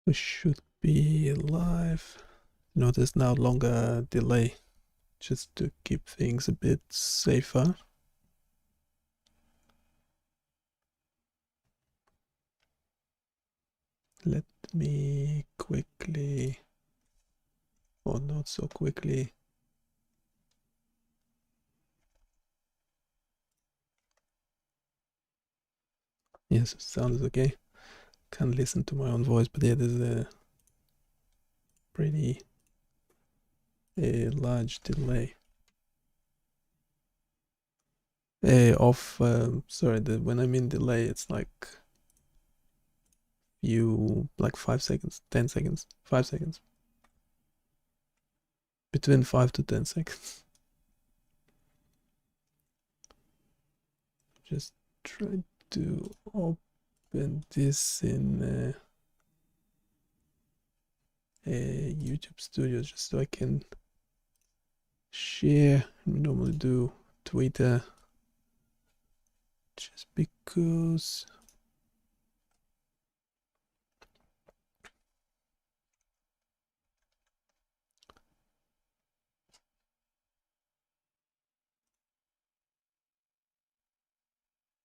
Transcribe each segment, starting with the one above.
We should be live. Notice now longer delay, just to keep things a bit safer. Let me quickly, or not so quickly. Yes, sound is okay. Can't listen to my own voice, but yeah, there's a pretty large delay. Sorry, when I mean delay, it's like 5 seconds, 10 seconds, 5 seconds. Between 5 to 10 seconds. Just try to open this in YouTube Studio just so I can share. We normally do Twitter just because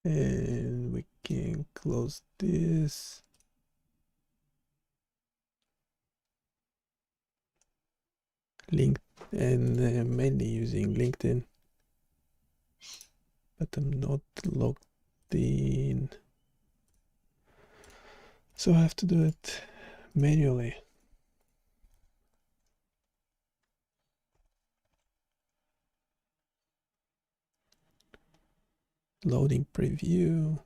and we can close this. Link and mainly using LinkedIn, but I'm not logged in, so I have to do it manually. Loading preview.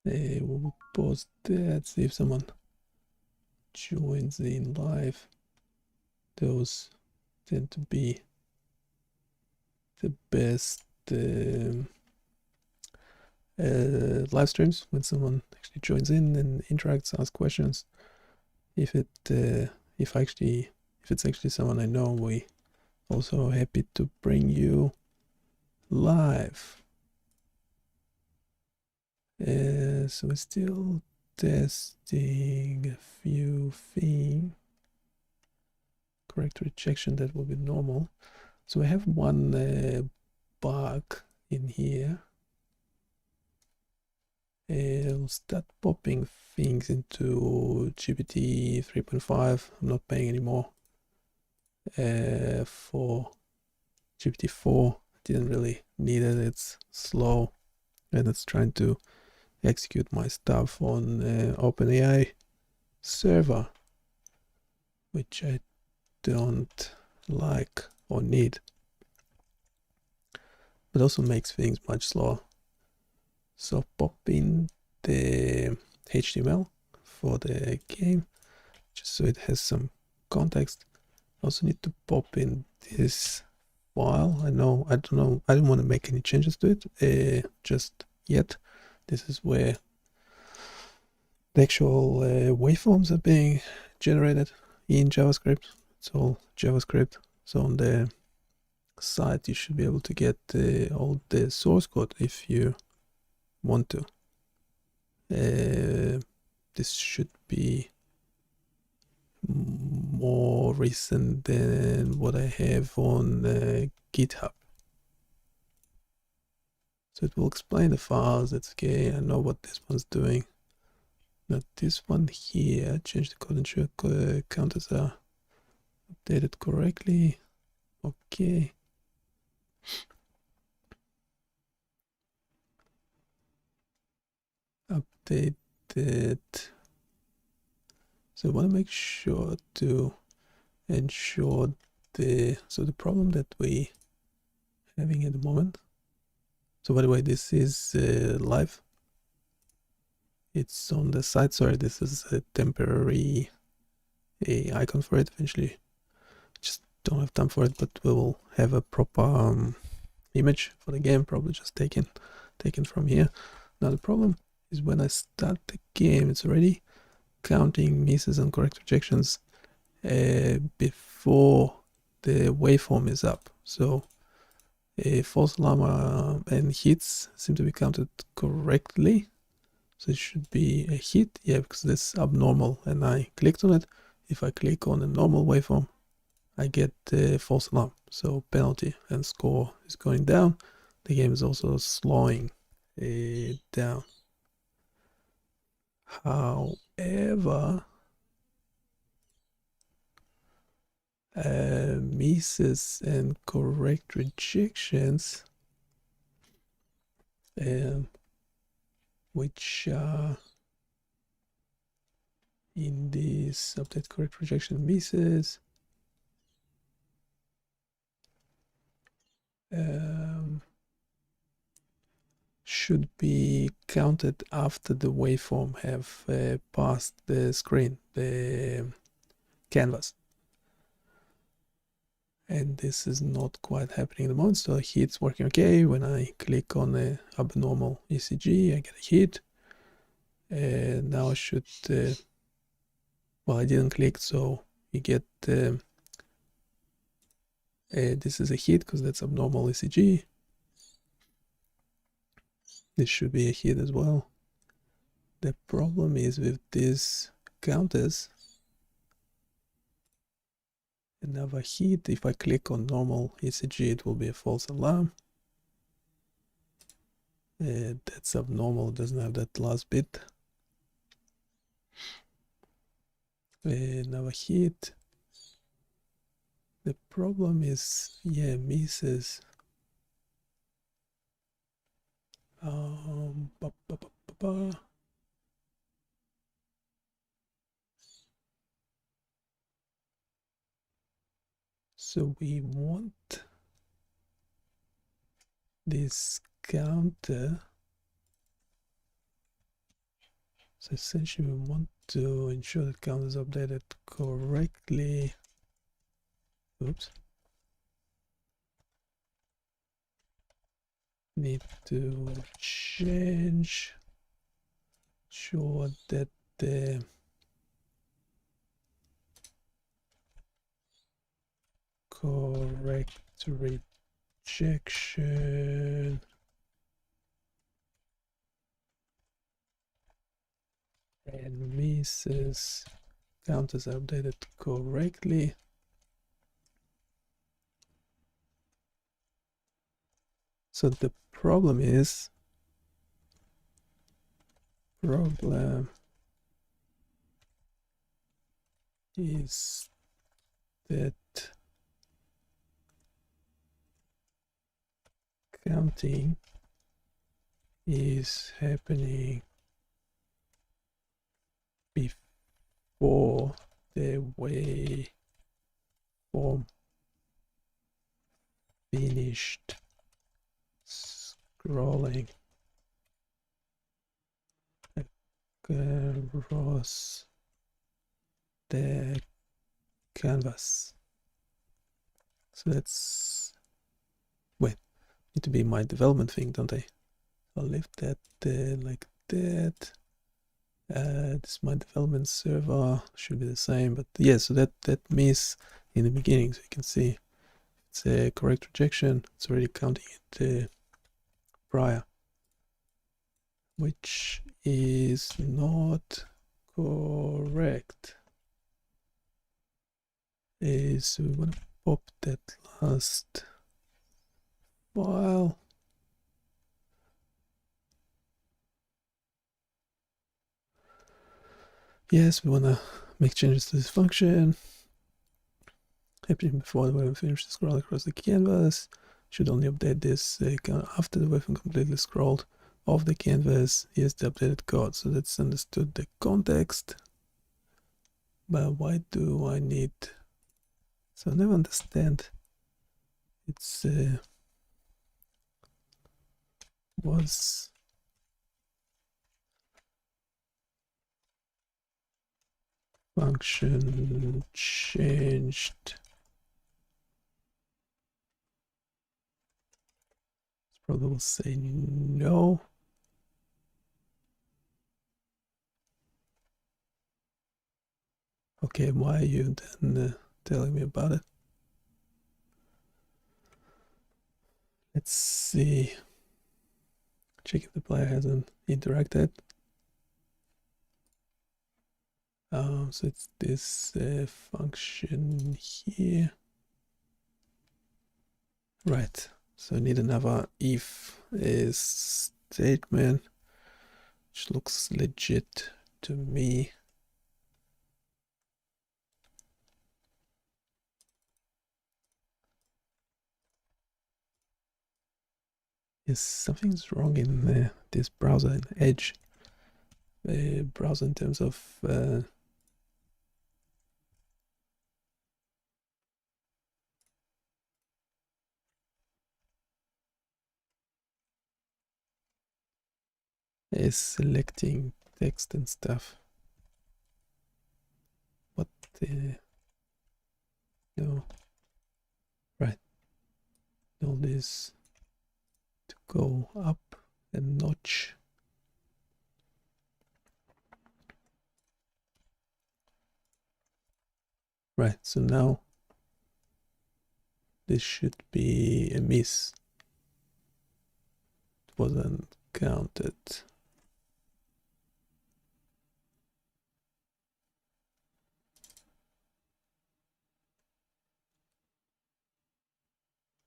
We'll pause that, see if someone joins in live. Those tend to be the best live streams, when someone actually joins in and interacts, asks questions. If it's actually someone I know, we also happy to bring you live. So we're still testing a few things. Correct rejection, that will be normal. So I have one bug in here. It'll start popping things into GPT 3.5. I'm not paying anymore. For GPT 4, didn't really need it. It's slow, and it's trying to execute my stuff on OpenAI server, which I don't like or need, but also makes things much slower. So pop in the HTML for the game, just so it has some context. Also need to pop in this file. I don't want to make any changes to it just yet. This is where the actual waveforms are being generated in JavaScript. It's all JavaScript. So on the site you should be able to get all the source code if you want to. This should be more recent than what I have on GitHub. So it will explain the files. That's okay. I know what this one's doing. Now this one here, change the code, ensure counters are updated correctly. Okay. Updated. So I want to make sure to ensure the problem that we having at the moment. So by the way, this is live. It's on the site. Sorry, this is a temporary icon for it. Eventually, just don't have time for it, but we will have a proper image for the game, probably just taken from here. Now the problem is when I start the game, it's already counting misses and correct rejections before the waveform is up. So a false alarm and hits seem to be counted correctly. So it should be a hit, yeah, because that's abnormal and I clicked on it. If I click on a normal waveform, I get the false alarm. So penalty and score is going down. The game is also slowing down. However, misses and correct rejections, which are in this update correct rejection misses, should be counted after the waveform have passed the screen, the canvas. And this is not quite happening at the moment. So hit's working okay. When I click on the abnormal ECG, I get a hit. Now I should, well, I didn't click, so you get, this is a hit because that's abnormal ECG. This should be a hit as well. The problem is with these counters, another hit. If I click on normal ECG, it will be a false alarm. That's abnormal, it doesn't have that last bit. Another hit. The problem is, yeah, misses. Ba, ba, ba, ba, ba. So we want this counter. So essentially we want to ensure that counter is updated correctly. Oops. Need to change, sure that the correct rejection and misses counters are updated correctly. So the problem is that counting is happening before the waveform finished scrolling across the canvas. So that's, wait, need to be my development thing, don't I? I'll leave that like that. This is my development server, should be the same, but yeah, so that miss in the beginning, so you can see it's a correct rejection. It's already counting it prior, which is not correct. So we want to pop that last file. Yes, we want to make changes to this function. Happening before the waveform finishes scroll across the canvas. Should only update this after the waveform completely scrolled off the canvas. Here's the updated code. So that's understood the context. But why do I need... So I never understand. It's was function changed. Probably will say no. Okay, why are you then telling me about it? Let's see. Check if the player hasn't interacted. So it's this function here. Right. So I need another if statement, which looks legit to me. Yes, something's wrong in this browser, in Edge browser, in terms of is selecting text and stuff. What the no, right? All this to go up a notch. Right, so now this should be a miss. It wasn't counted.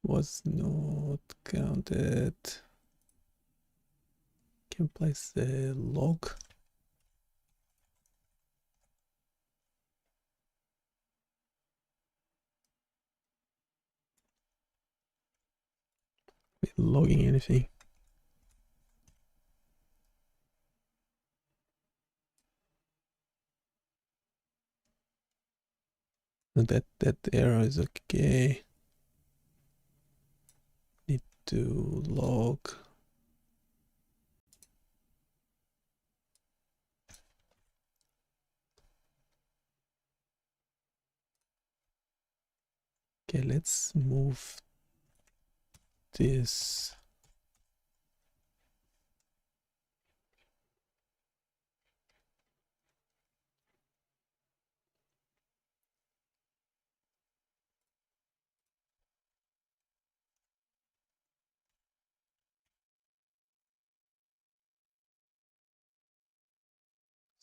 Was not counted. Can place the log. Logging anything. And that error is okay. Need to log. Okay, let's move this.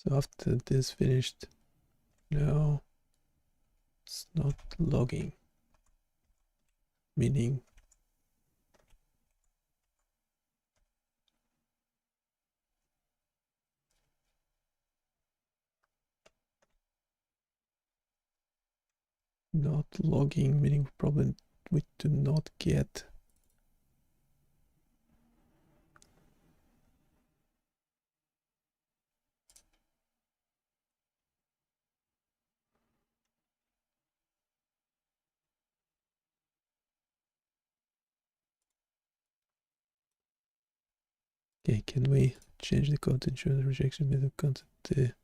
So after this finished, no, it's not logging, meaning not logging, meaning probably we do not get. Okay, can we change the code to ensure the rejection method content?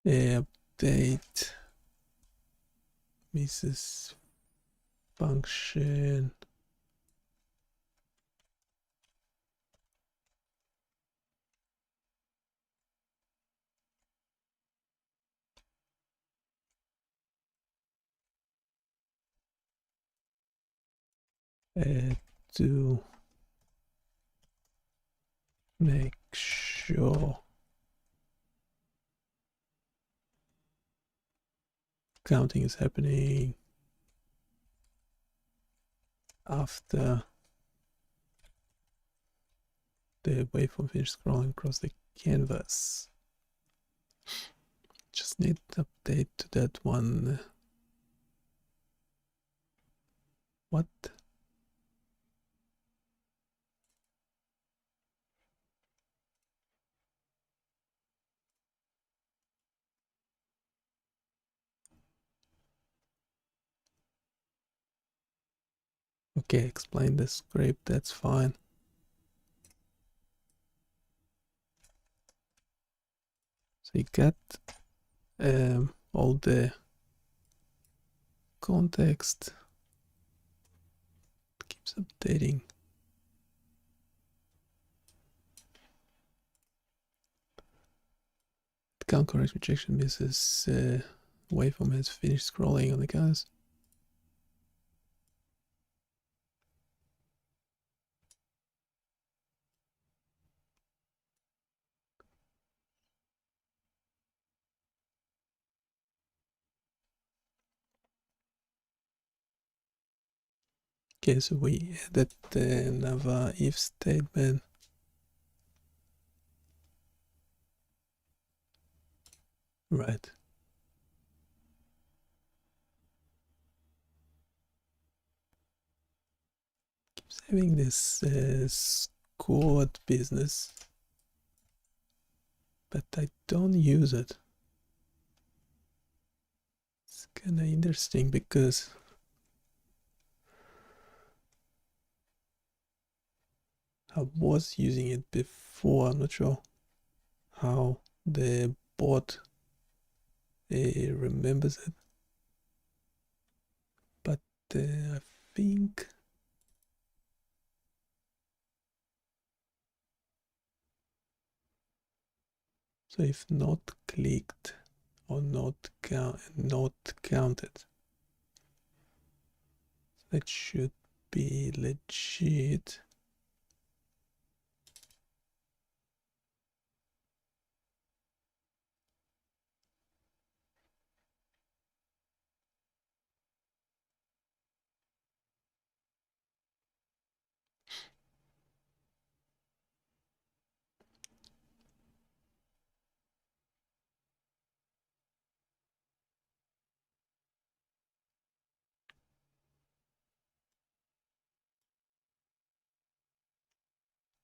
Update misses function. To make sure counting is happening after the waveform finishes scrolling across the canvas. Just need to update to that one. What? Okay, explain the script, that's fine. So you got all the context. It keeps updating. The can't correct rejection misses waveform has finished scrolling on the canvas. Okay, so we added another if statement. Right. Keeps having this scored business, but I don't use it. It's kind of interesting because I was using it before. I'm not sure how the bot remembers it, but I think so. If not clicked or not counted, that should be legit.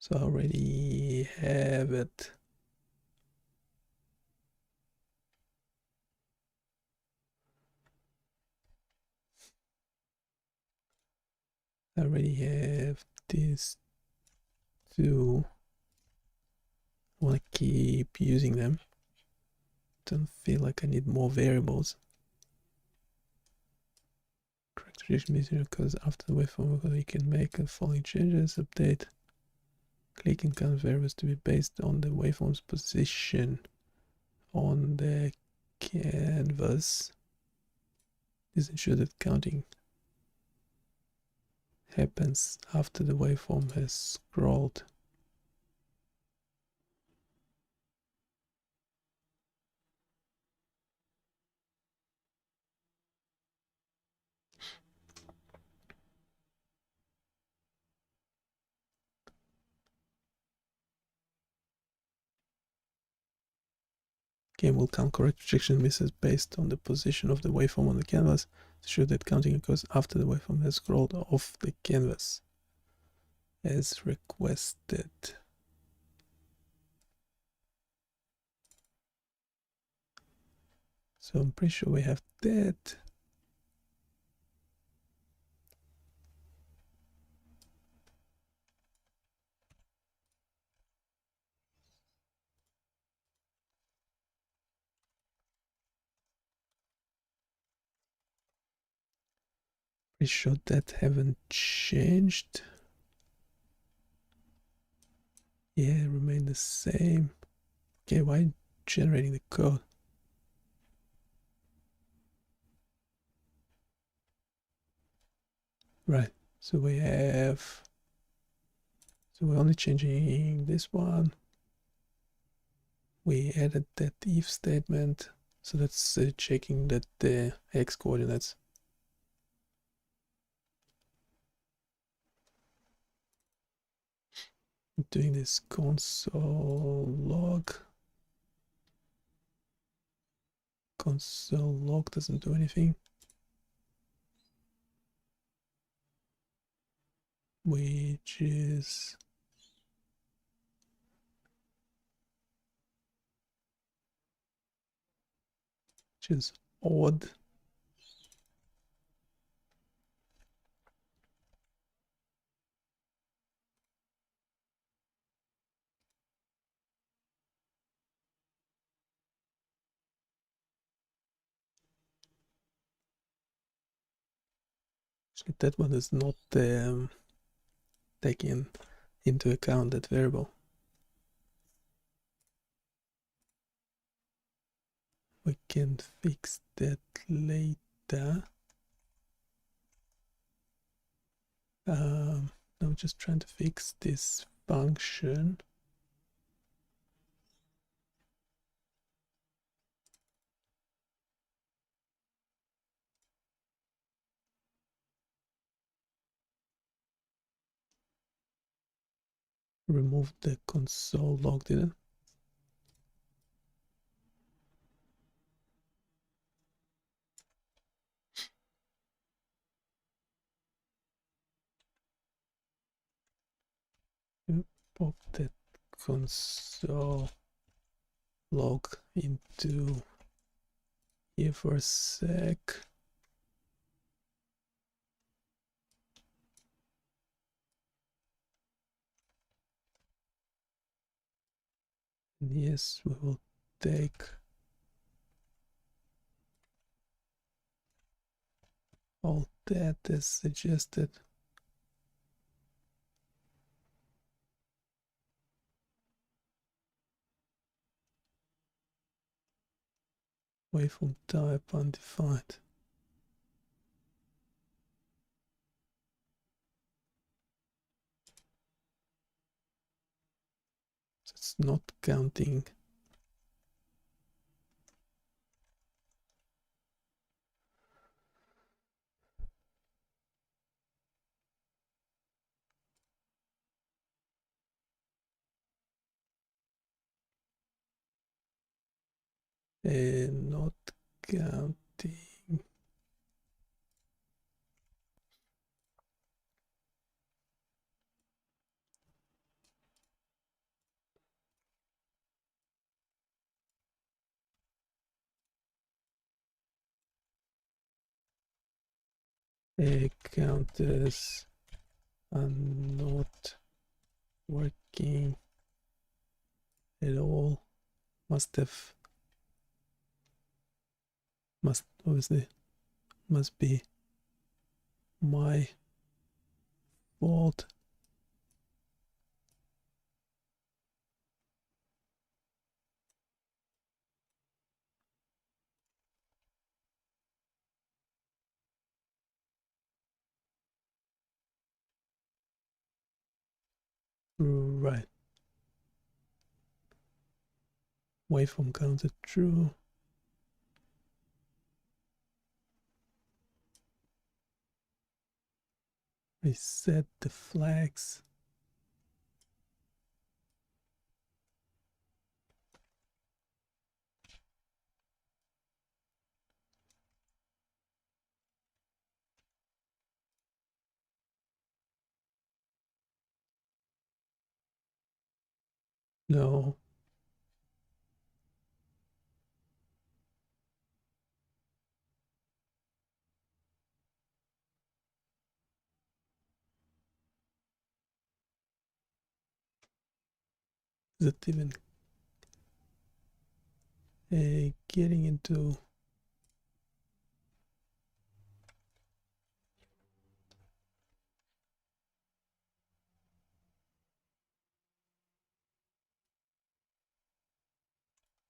So I already have it. I already have these two. I want to keep using them. Don't feel like I need more variables. Correct rejection missing because after the waveform you can make the following changes. Update click and count variables to be based on the waveform's position on the canvas. This ensures that counting happens after the waveform has scrolled. Game will count correct rejection misses based on the position of the waveform on the canvas to show that counting occurs after the waveform has scrolled off the canvas as requested. So I'm pretty sure we have that. Pretty sure that haven't changed. Yeah, remain the same. Okay, why generating the code? Right, so we have, so we're only changing this one. We added that if statement, so that's checking that the x coordinates. I'm doing this console log. Console log doesn't do anything. Which is odd. Actually, that one is not taking into account that variable. We can fix that later. I'm just trying to fix this function. Remove the console log, didn't? Pop that console log into here for a sec. And yes, we will take all that as suggested. Waveform type undefined. So it's not counting. And not counting. Counters are not working at all. Must obviously must be my fault. Right. Waveform counted true. Reset the flags. No. Is it even getting into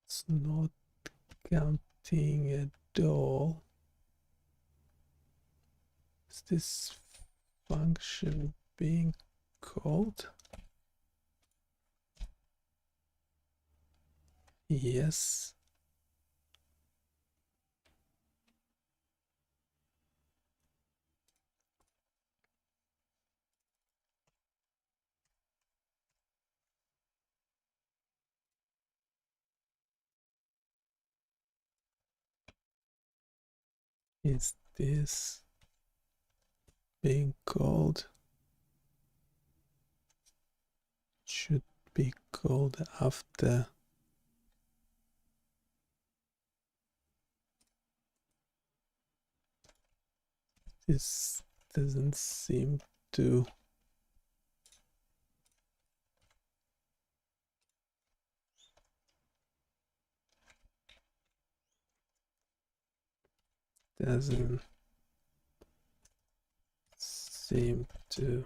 it's not counting at all. Is this function being called? Yes. Is this being called? Should be called after this. Doesn't seem to doesn't seem to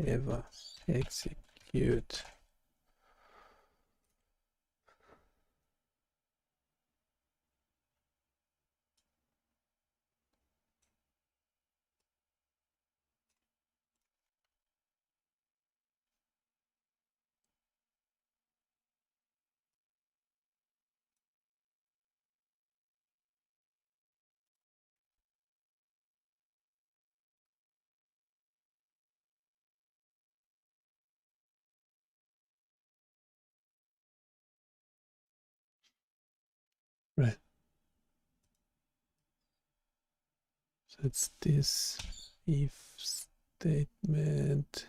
ever execute. Right. So it's this if statement.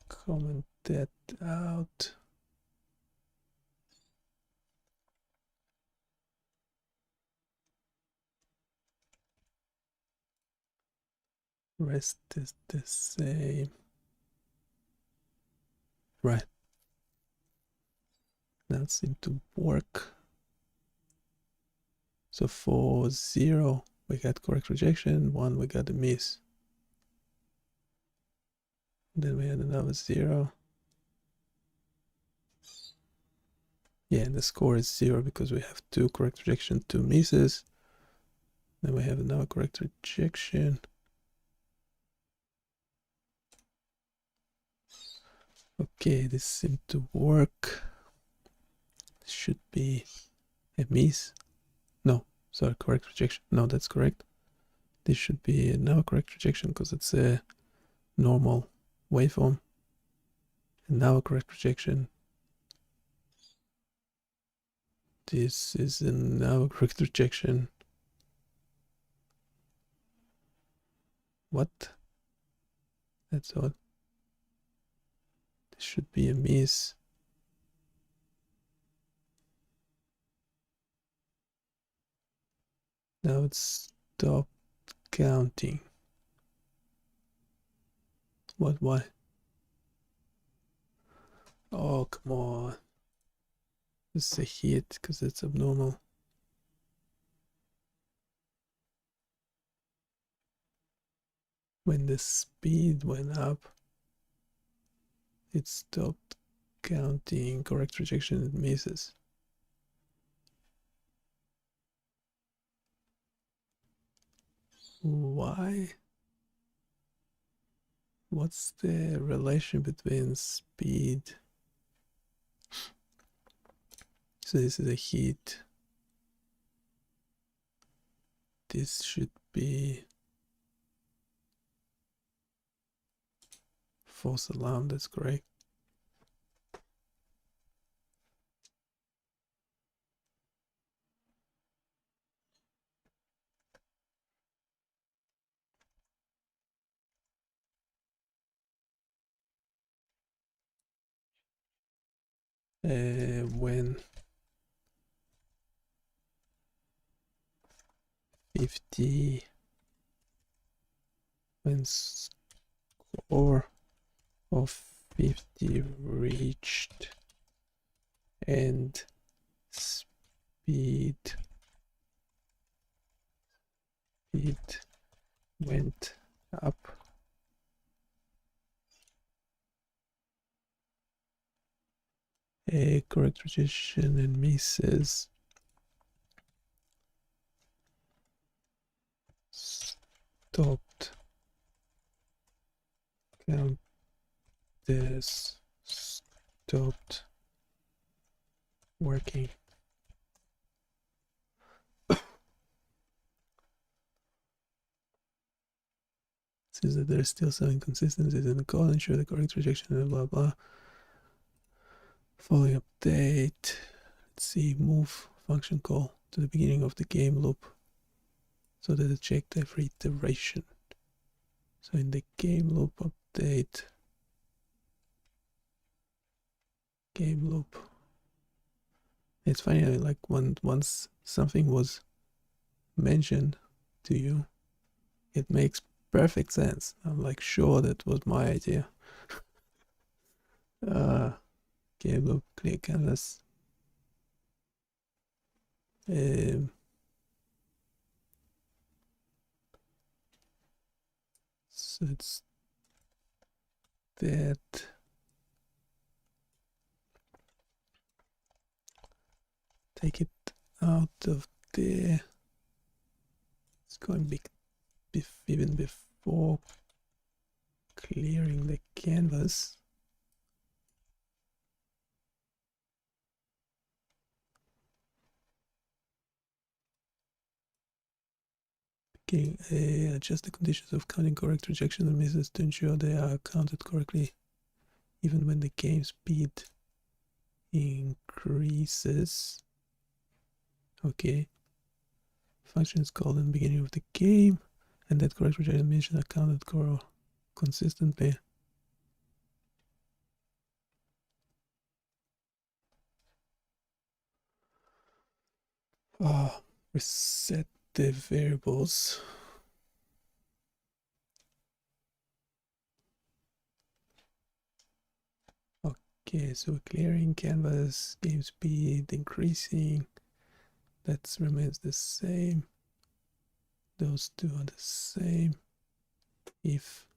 Comment that out. Rest is the same. Right. Now it seems to work. So for 0, we got correct rejection. 1, we got a miss. Then we had another 0. Yeah, and the score is 0 because we have 2 correct rejection, 2 misses. Then we have another correct rejection. Okay, this seemed to work. Should be a miss. No, sorry, correct rejection. No, that's correct. This should be another correct rejection because it's a normal waveform. And now a correct rejection. This is now a correct rejection. What? That's odd. This should be a miss. Now it's stopped counting. What? Why? Oh, come on. This is a hit because it's abnormal. When the speed went up, it stopped counting correct rejection and misses. Why? What's the relation between speed? So this is a hit. This should be false alarm, that's correct. When 50, when score of 50 reached and speed went up. A correct rejection and misses. Stopped count. This stopped working. Says that there's still some inconsistencies in the code. Ensure the correct rejection and blah blah. Following update. Let's see. Move function call to the beginning of the game loop so that it checked every iteration. So in the game loop update, game loop. It's funny, like once something was mentioned to you, it makes perfect sense. I'm like, sure, that was my idea. Game loop, clear canvas. So it's that. Take it out of there. It's going big even before clearing the canvas. Okay, adjust the conditions of counting correct rejection and misses to ensure they are counted correctly even when the game speed increases. Okay. Function is called in the beginning of the game, and that correct rejection and misses are counted consistently. Reset the variables. Okay, so clearing canvas, game speed increasing, that remains the same. Those two are the same. If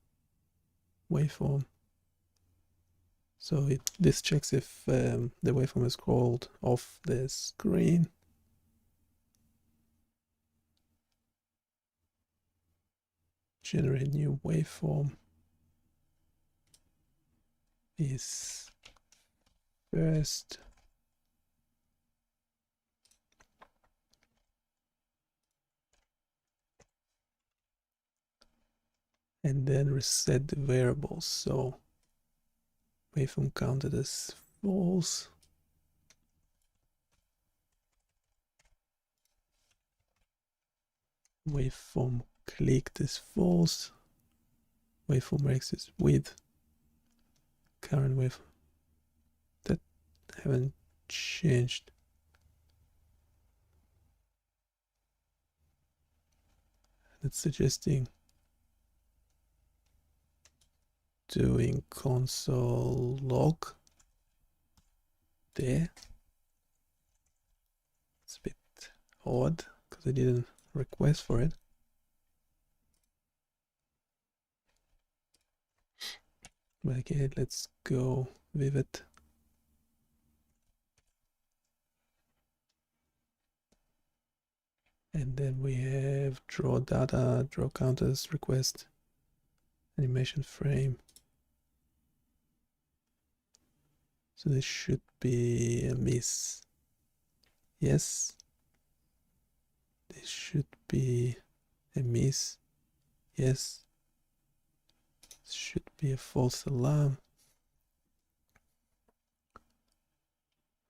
waveform, so this checks if the waveform is scrolled off the screen. Generate new waveform is first. And then reset the variables. So waveform counted as false. Waveform clicked as false. Waveform X is with. Current waveform that haven't changed. It's suggesting doing console log there. It's a bit odd because I didn't request for it. But okay, let's go with it. And then we have draw data, draw counters, request, animation frame. So this should be a miss. Yes. This should be a miss. Yes. This should be a false alarm.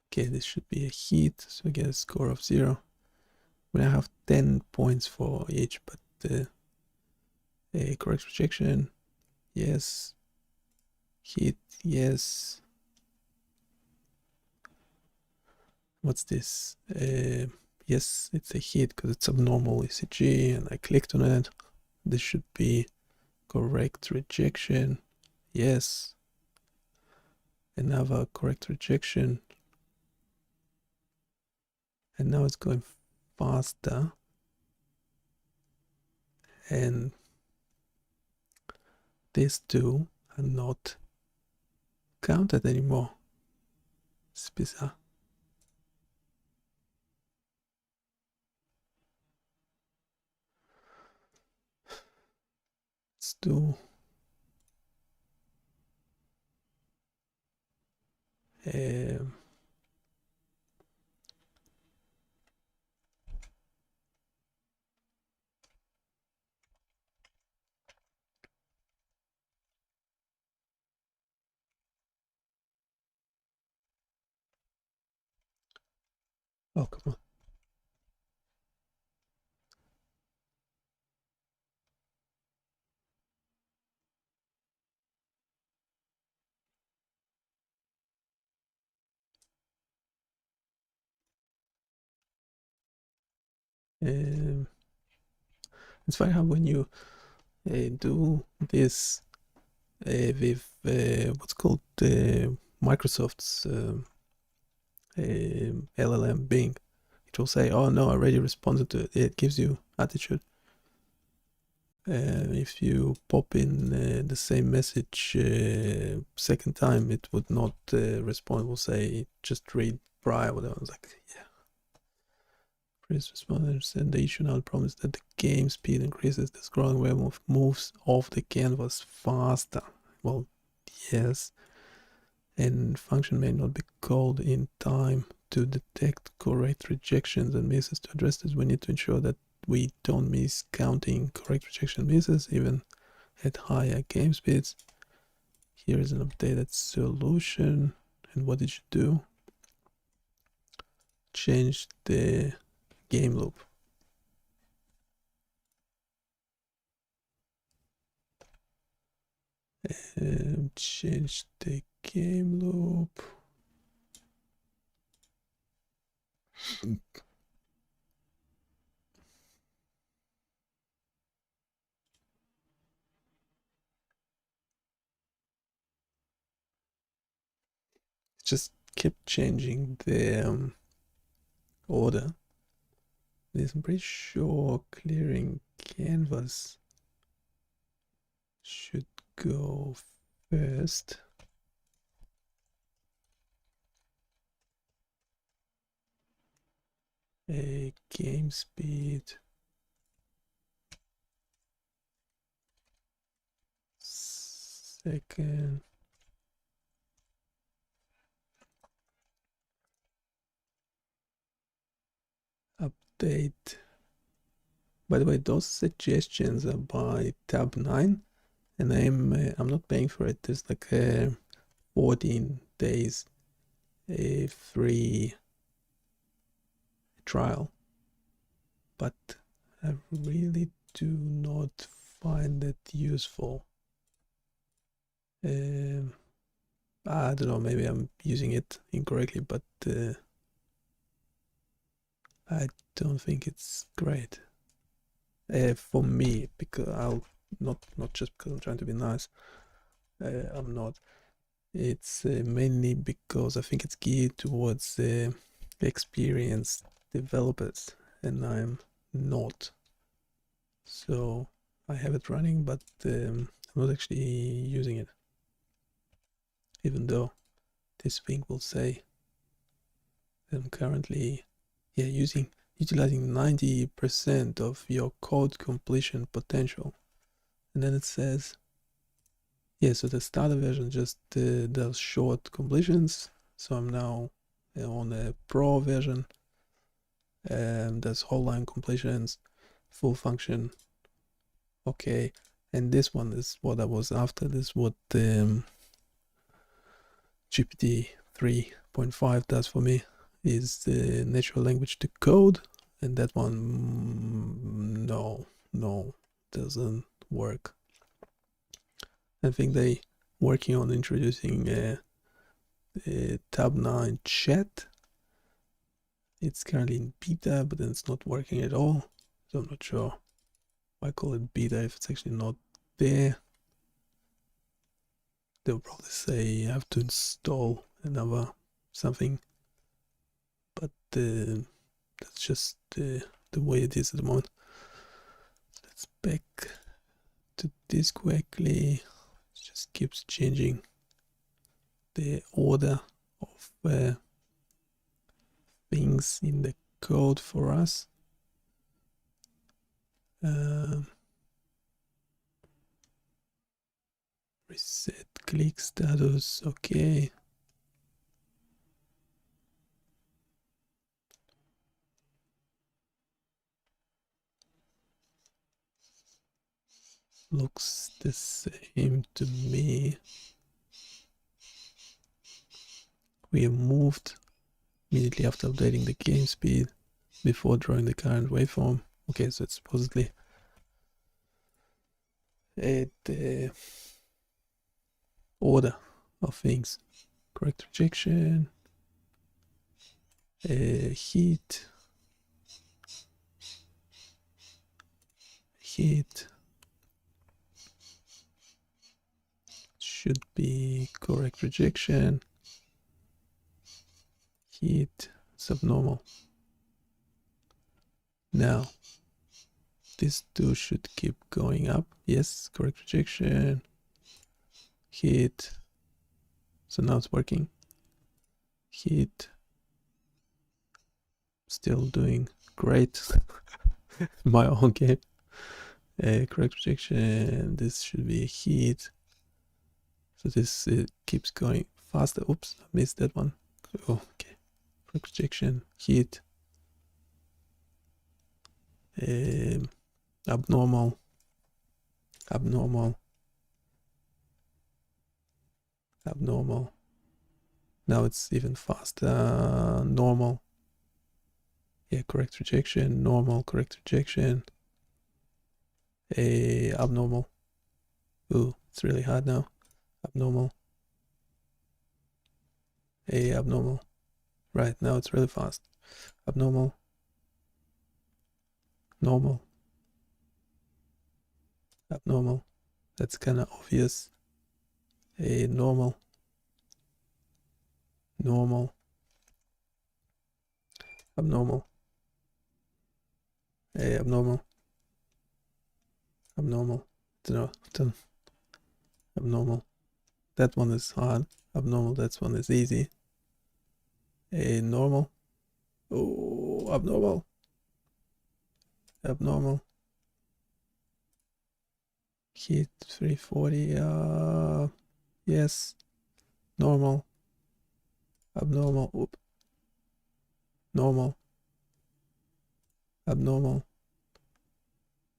Okay, this should be a hit, so we get a score of 0. We now have 10 points for each, but a correct rejection, yes. Hit, yes. What's this? Yes, it's a hit because it's abnormal ECG, and I clicked on it. This should be correct rejection, yes. Another correct rejection. And now it's going faster. And these two are not counted anymore. It's bizarre. Let's do oh, come on. It's funny how when you do this with what's called Microsoft's LLM Bing, it will say, oh no, I already responded to it. It gives you attitude. If you pop in the same message second time, it would not respond. It will say just read prior, whatever. I was like, yeah. Please respond and send the issue now. Promise that the game speed increases. The scrolling wave moves off the canvas faster. Well, yes. And function may not be called in time to detect correct rejections and misses. To address this, we need to ensure that we don't miss counting correct rejection misses even at higher game speeds. Here is an updated solution. And what did you do? Change the game loop. Change the game loop. Just kept changing the order. I'm pretty sure clearing canvas should go first. A game speed second. Update. By the way, those suggestions are by tab 9, and I'm not paying for it. There's like 14 days a free trial, but I really do not find it useful. I don't know, maybe I'm using it incorrectly, but I don't think it's great for me, because I'll not just because I'm trying to be nice. I'm not. It's mainly because I think it's geared towards experienced developers, and I'm not. So I have it running, but I'm not actually using it, even though this thing will say that I'm currently utilizing 90% of your code completion potential. And then it says, yeah, so the starter version just does short completions. So I'm now on a pro version, and there's whole line completions, full function. Okay, and this one is what I was after. This is what GPT 3.5 does for me, is the natural language to code, and that one no doesn't work. I think they working on introducing a tab 9 chat. It's currently in beta, but then it's not working at all, so I'm not sure why call it beta if it's actually not there. They'll probably say you have to install another something, but that's just the way it is at the moment. Let's back to this quickly. It just keeps changing the order of things in the code for us. Reset click status, okay. Looks the same to me. We have moved immediately after updating the game speed before drawing the current waveform. Okay, so it's supposedly the order of things. Correct rejection, heat, should be correct rejection, heat, subnormal. Now these two should keep going up. Yes, correct rejection, hit. So now it's working. Hit, still doing great. My own game. Correct rejection, this should be a hit. So this keeps going faster. Oops, I missed that one. Oh, okay. Correct rejection, hit. Abnormal, abnormal, abnormal. Now it's even faster. Normal. Yeah, correct rejection, normal, correct rejection. Abnormal. Ooh, it's really hard now. Abnormal. Abnormal. Right, now it's really fast. Abnormal. Normal. Abnormal. That's kind of obvious. Normal. Normal. Abnormal. Abnormal. Abnormal. Abnormal. That one is hard. Abnormal. That one is easy. Normal. Oh, abnormal. Abnormal. Hit 340. Yes. Normal. Abnormal. Oop. Normal. Abnormal.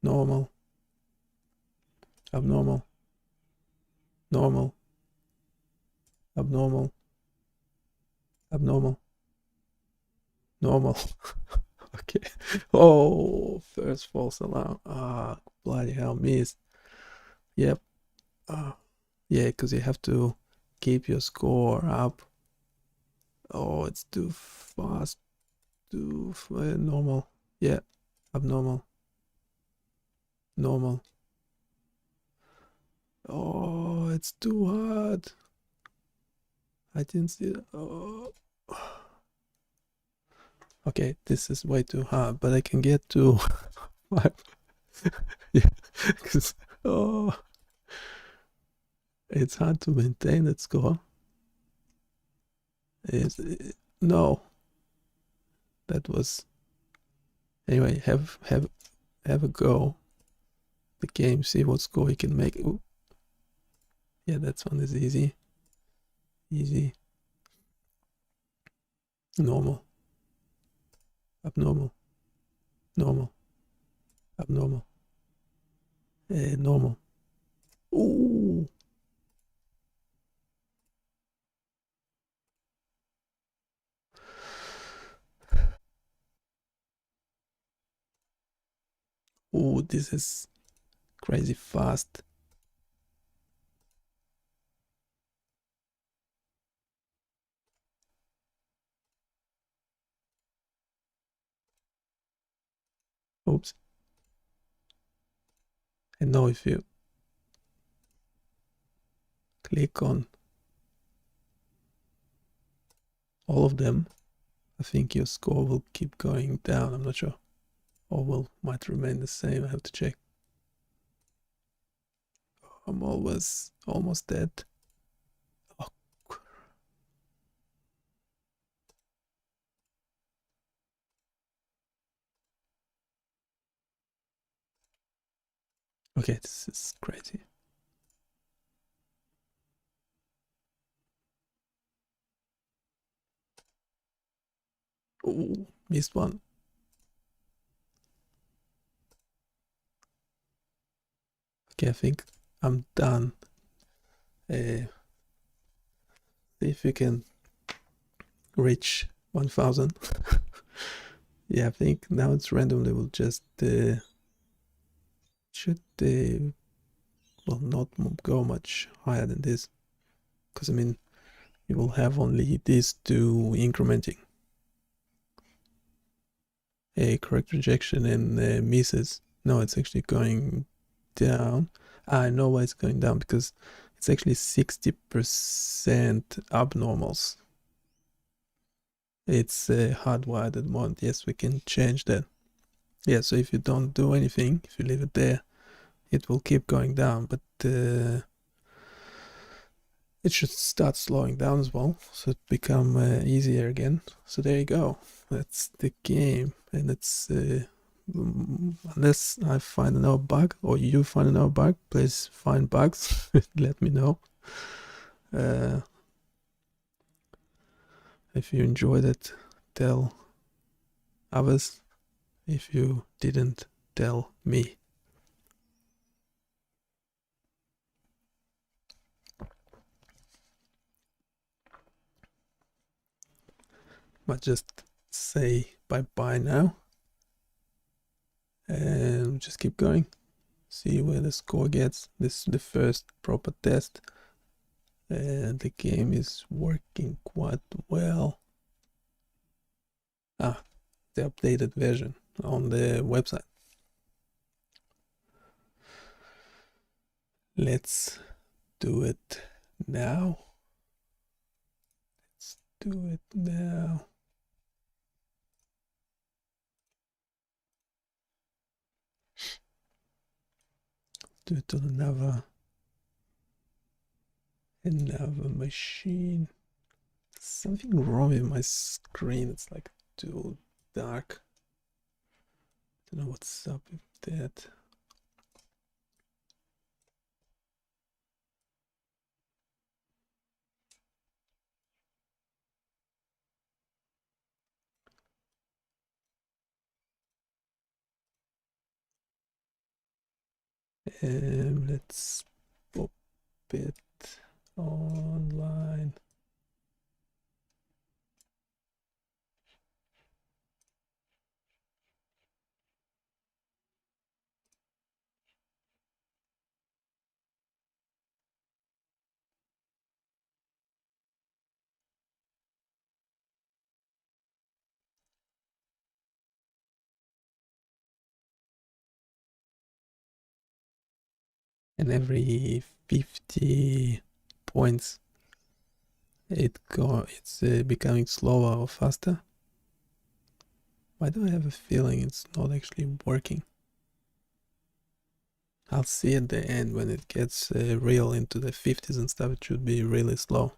Normal. Abnormal. Normal. Abnormal. Abnormal. Normal. Okay. Oh, first false alarm. Ah, bloody hell, missed. Yep. Yeah, because you have to keep your score up. Oh, it's too fast. Too normal. Yeah. Abnormal. Normal. Oh, it's too hard. I didn't see it. Oh. Okay, this is way too hard, but I can get to 5. Yeah, because it's hard to maintain that score. No, that was anyway. Have a go. The game, see what score you can make. Ooh. Yeah, that one is easy. Easy. Normal. Abnormal. Normal. Abnormal. Normal. Ooh. Ooh, this is crazy fast. Oops. And now if you click on all of them, I think your score will keep going down. I'm not sure. Or might remain the same. I have to check. I'm almost dead. Oh. Okay, this is crazy. Ooh, missed one. Okay, I think I'm done. See if we can reach 1000. Yeah, I think now it's randomly. We'll just should well, not go much higher than this, because I mean you will have only these two incrementing. A correct rejection and misses. No, it's actually going down. I know why it's going down, because it's actually 60% abnormals. It's hardwired at the moment. Yes, we can change that. Yeah, so if you don't do anything, if you leave it there, it will keep going down, but it should start slowing down as well, so it become easier again. So there you go. That's the game, and it's unless I find another bug or you find another bug, please find bugs. Let me know. If you enjoyed it, tell others. If you didn't, tell me. But just say bye bye now and just keep going. See where the score gets. This is the first proper test, and the game is working quite well. The updated version on the website. Let's do it now. Let's do it now. Do it on another machine. Something wrong with my screen. It's like too dark. I don't know what's up with that. Let's pop it online. And every 50 points it's becoming slower or faster. Why do I have a feeling it's not actually working? I'll see at the end when it gets real into the 50s and stuff. It should be really slow.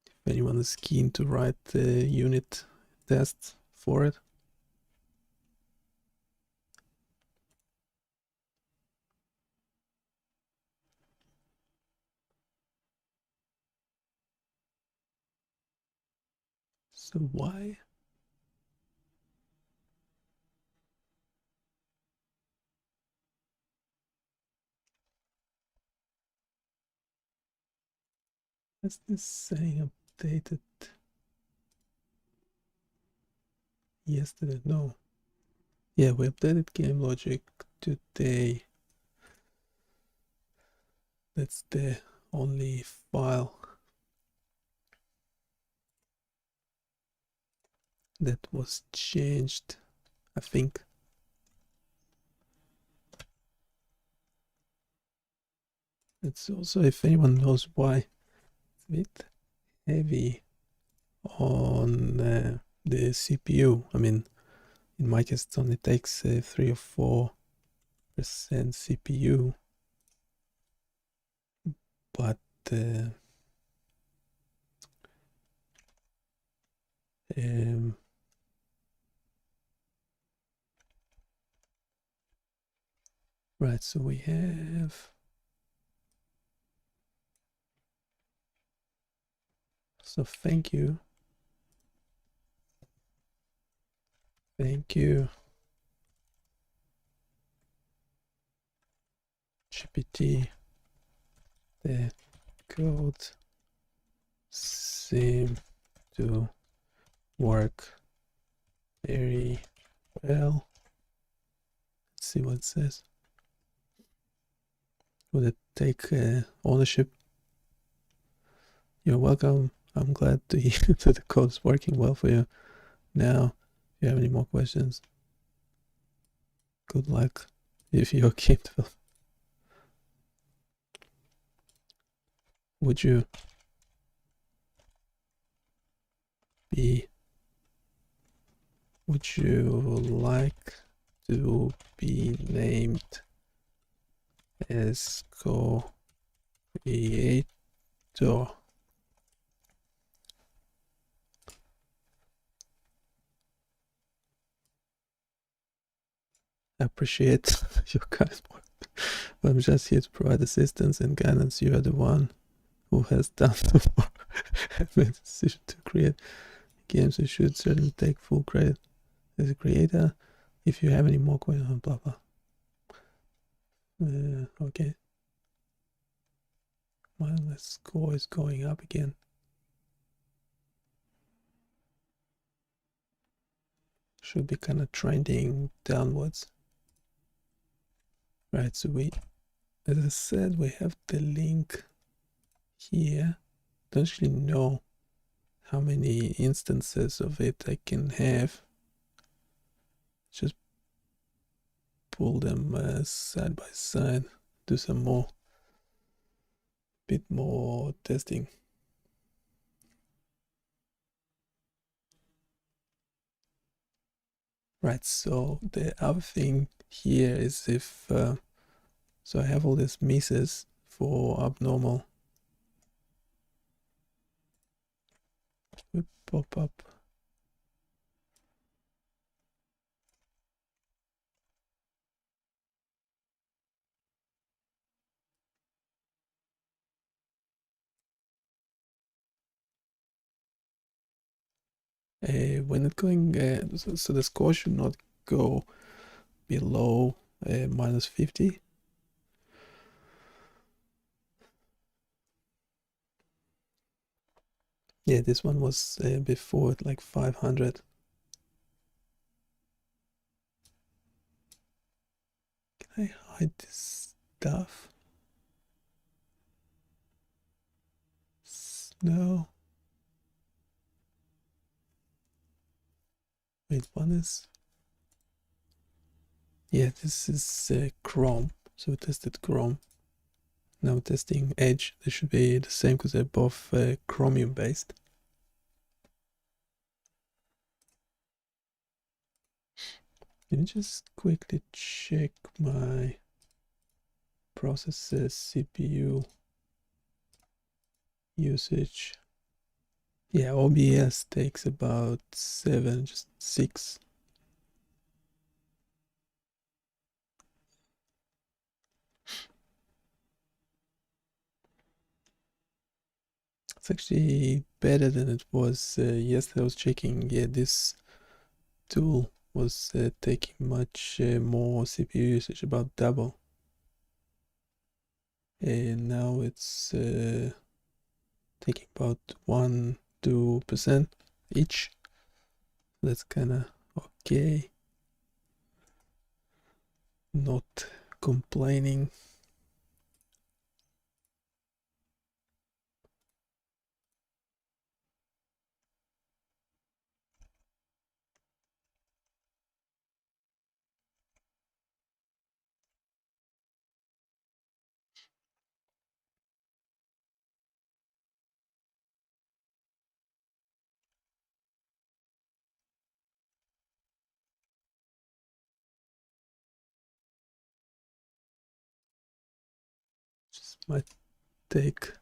If anyone is keen to write unit tests for it. So why? What's this saying updated yesterday? No. Yeah, we updated game logic today. That's the only file that was changed, I think. It's also, if anyone knows why, it's a bit heavy on the CPU. I mean, in my case, it only takes 3 or 4% CPU, but right, so we have, so thank you GPT. The code seemed to work very well. Let's see what it says. Would it take ownership? You're welcome. I'm glad to hear that the code is working well for you. Now, if you have any more questions, good luck if you're game developer. Would you be Would you like to be named as co-creator? I appreciate your kind work, but I'm just here to provide assistance and guidance. You are the one who has done the work and made the decision to create games. You should certainly take full credit as a creator. If you have any more questions, blah blah. Okay. Well, the score is going up again. Should be kind of trending downwards. Right, so as I said, we have the link here. Don't actually know how many instances of it I can have. Just pull them side by side, do some bit more testing. Right, so the other thing here is if so I have all these misses for abnormal. We pop up. When it's going, so the score should not go below minus 50. Yeah, this one was before like 500. Can I hide this stuff? No. Wait, one is. Yeah, this is Chrome. So we tested Chrome. Now we're testing Edge. They should be the same because they're both Chromium based. Let me just quickly check my processor CPU usage. Yeah, OBS takes about 7, just 6. It's actually better than it was yesterday. I was checking. Yeah, this tool was taking much more CPU usage, about double. And now it's taking about 1-2% each. That's kind of okay. Not complaining. Just might take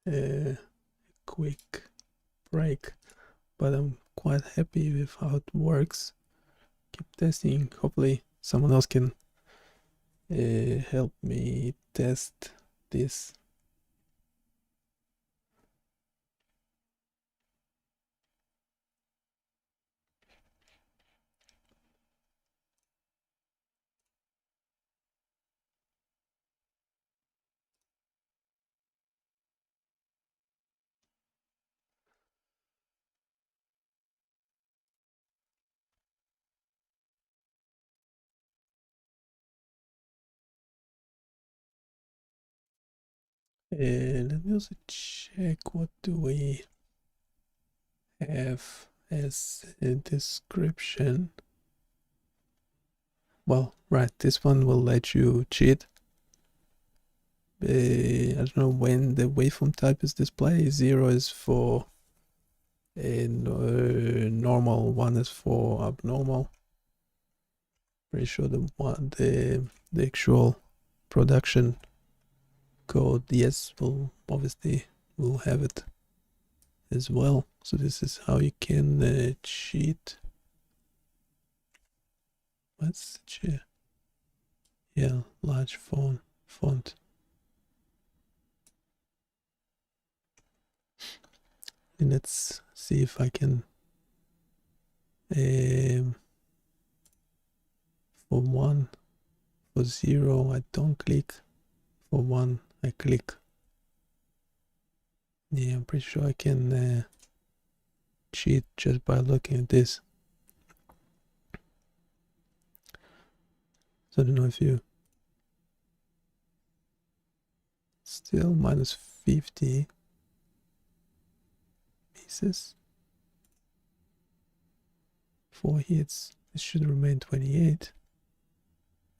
a quick break, but I'm quite happy with how it works. Keep testing. Hopefully someone else can help me test this. Let me also check what do we have as a description. Well, right, this one will let you cheat. I don't know when the waveform type is displayed. 0 is for normal, one is for abnormal. Pretty sure the actual production code, yes, will obviously will have it as well. So this is how you can cheat. What's the yeah, large font. And let's see if I can for 1, for 0 I don't click, for 1 I click. Yeah, I'm pretty sure I can cheat just by looking at this. So I don't know if you still minus 50 pieces, 4 hits. This should remain 28.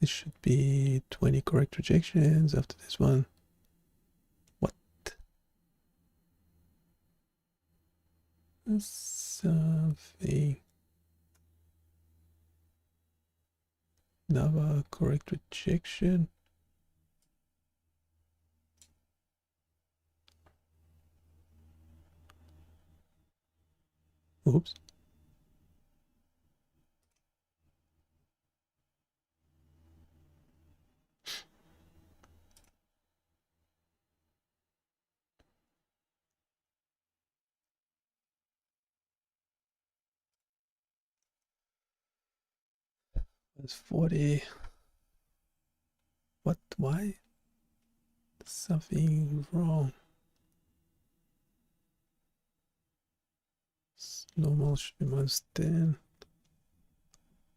This should be 20 correct rejections after this one. What? Something. Another correct rejection. Oops. That's 40. What? Why? Something wrong. Normal should be minus 10.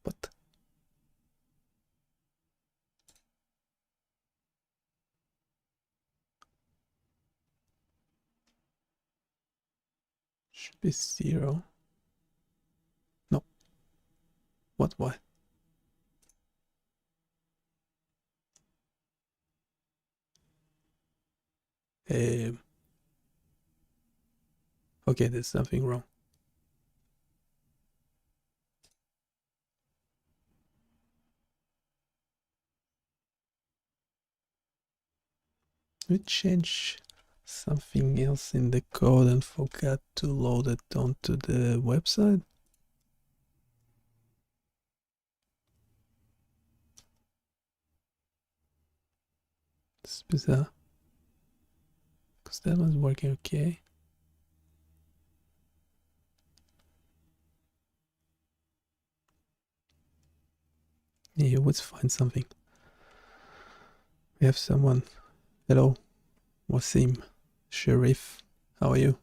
What? Should be 0. No. What? Why? Okay, there's something wrong. We change something else in the code and forgot to load it onto the website. It's bizarre. Because that one's working okay. Yeah, let's find something. We have someone. Hello, Wasim, Sharif. How are you?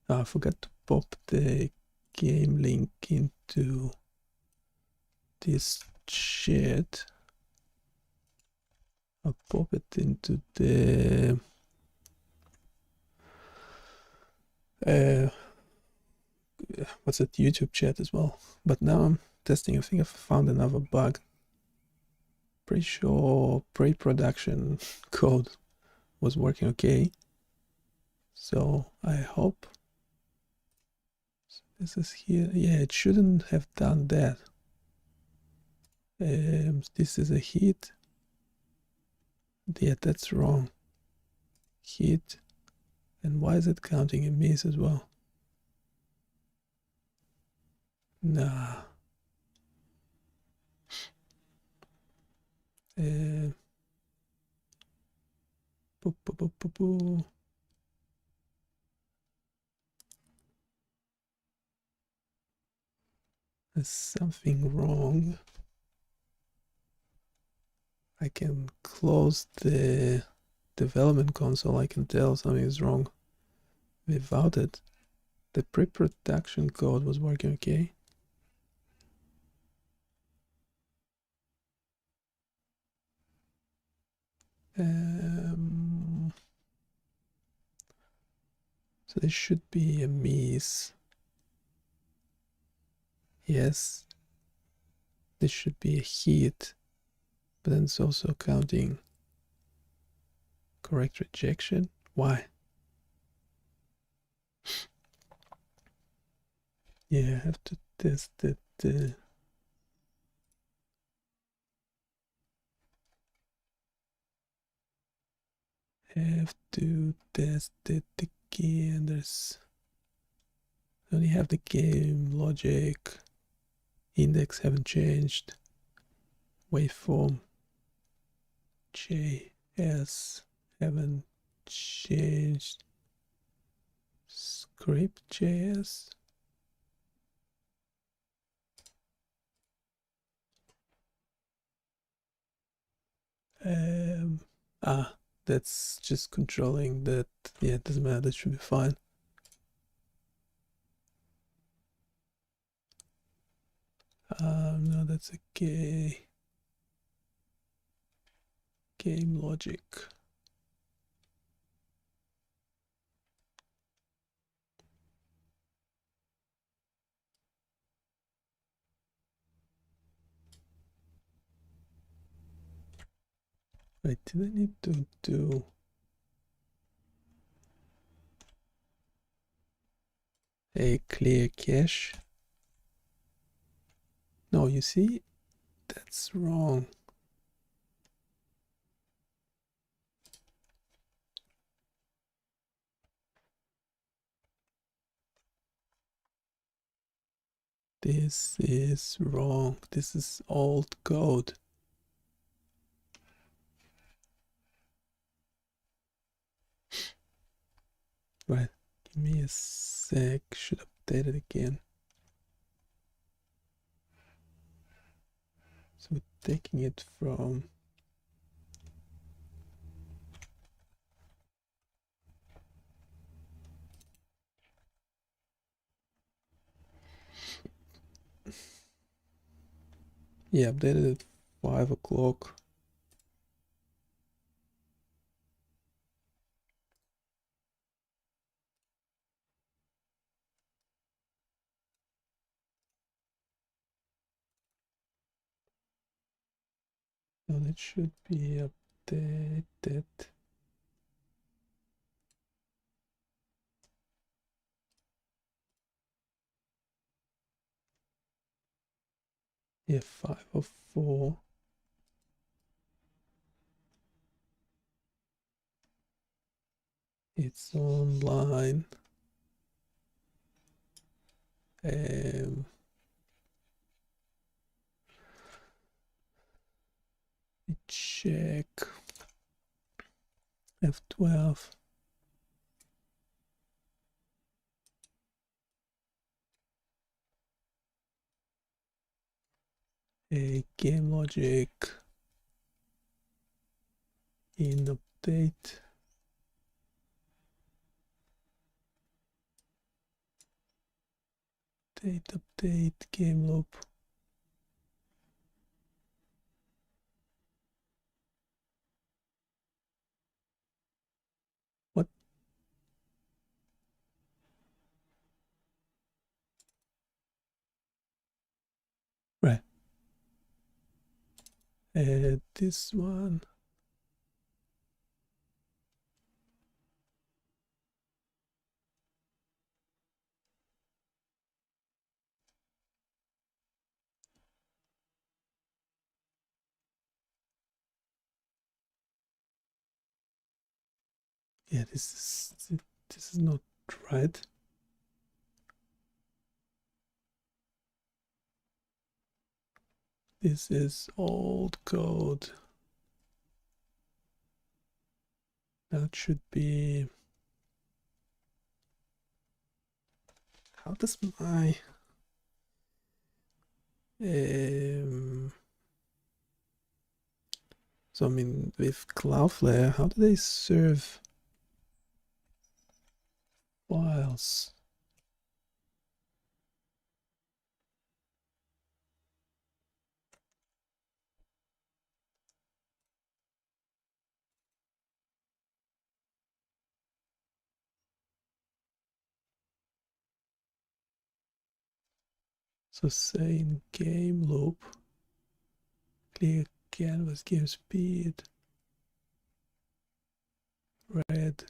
I forgot to pop the game link into this chat. I'll pop it into the what's it, YouTube chat as well. But now I'm testing. I think I found another bug. Pretty sure pre-production code was working okay. So I hope this is here. Yeah, it shouldn't have done that. This is a hit. Yeah, that's wrong. Hit. And why is it counting a miss as well? Nah. Boo, boo, boo, boo, boo. There's something wrong. I can close the development console. I can tell something is wrong without it. The pre-production code was working okay. So this should be a miss. Yes. This should be a hit. But then it's also counting correct rejection. Why? Yeah, I have to test it. Have to test it again. There's only have the game logic. Index haven't changed. Waveform JS haven't changed. Script JS. That's just controlling that. Yeah, it doesn't matter. That should be fine. No, that's okay. Game logic. Wait, did I need to do a clear cache? No, you see, that's wrong. This is wrong. This is old code. Right, give me a sec. Should update it again. So we're taking it from updated at 5 o'clock. And it should be updated. Yeah, 5:04. It's online. Check F12. A game logic in update. Update game loop. What? Right. This one. Yeah, this is not right. This is old code. That should be. How does my so I mean with Cloudflare, how do they serve files? So say in game loop, clear canvas, game speed. red.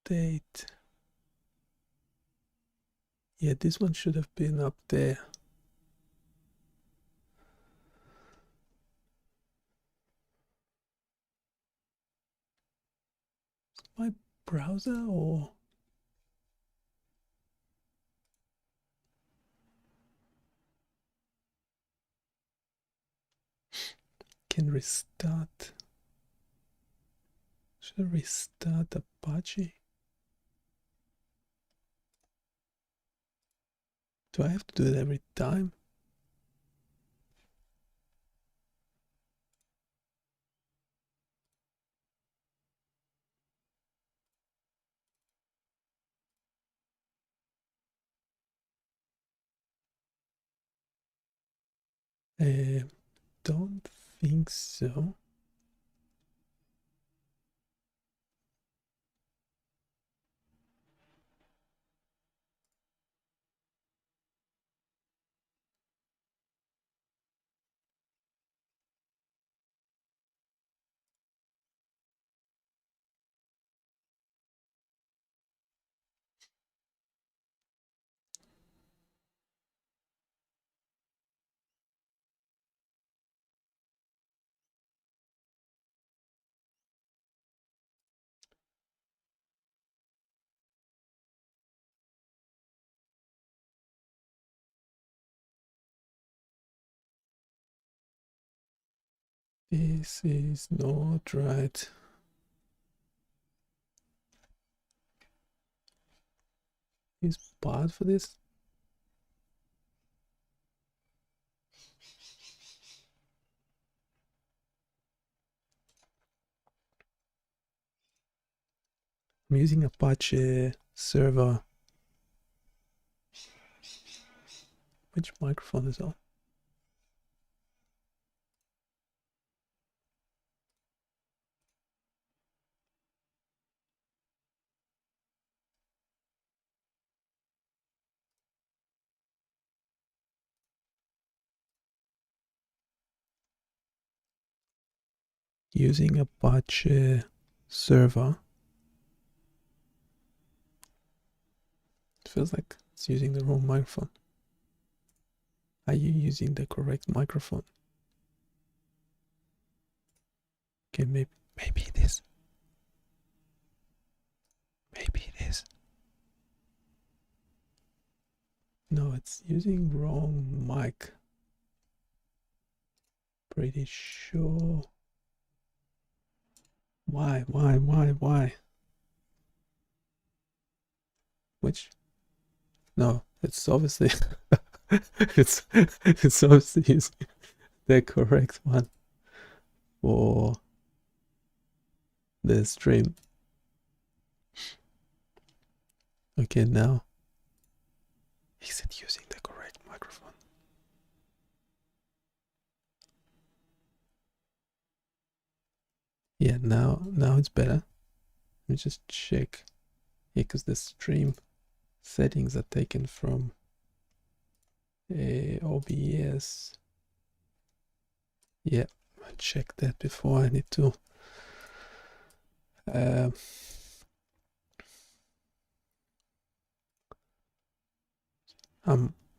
Date. Yeah, this one should have been up there. My browser or can restart. Should I restart Apache? Do I have to do it every time? Don't think so. This is not right. Is bad for this? I'm using Apache server. Which microphone is on? Using Apache server. It feels like it's using the wrong microphone. Are you using the correct microphone? Okay, maybe it is. Maybe it is. No, it's using wrong mic. Pretty sure. Why? Which? No, it's obviously it's obviously using the correct one for the stream. Okay, now is it using the correct microphone? Yeah, now it's better. Let me just check. Yeah, because the stream settings are taken from OBS. Yeah, I checked that before. I need to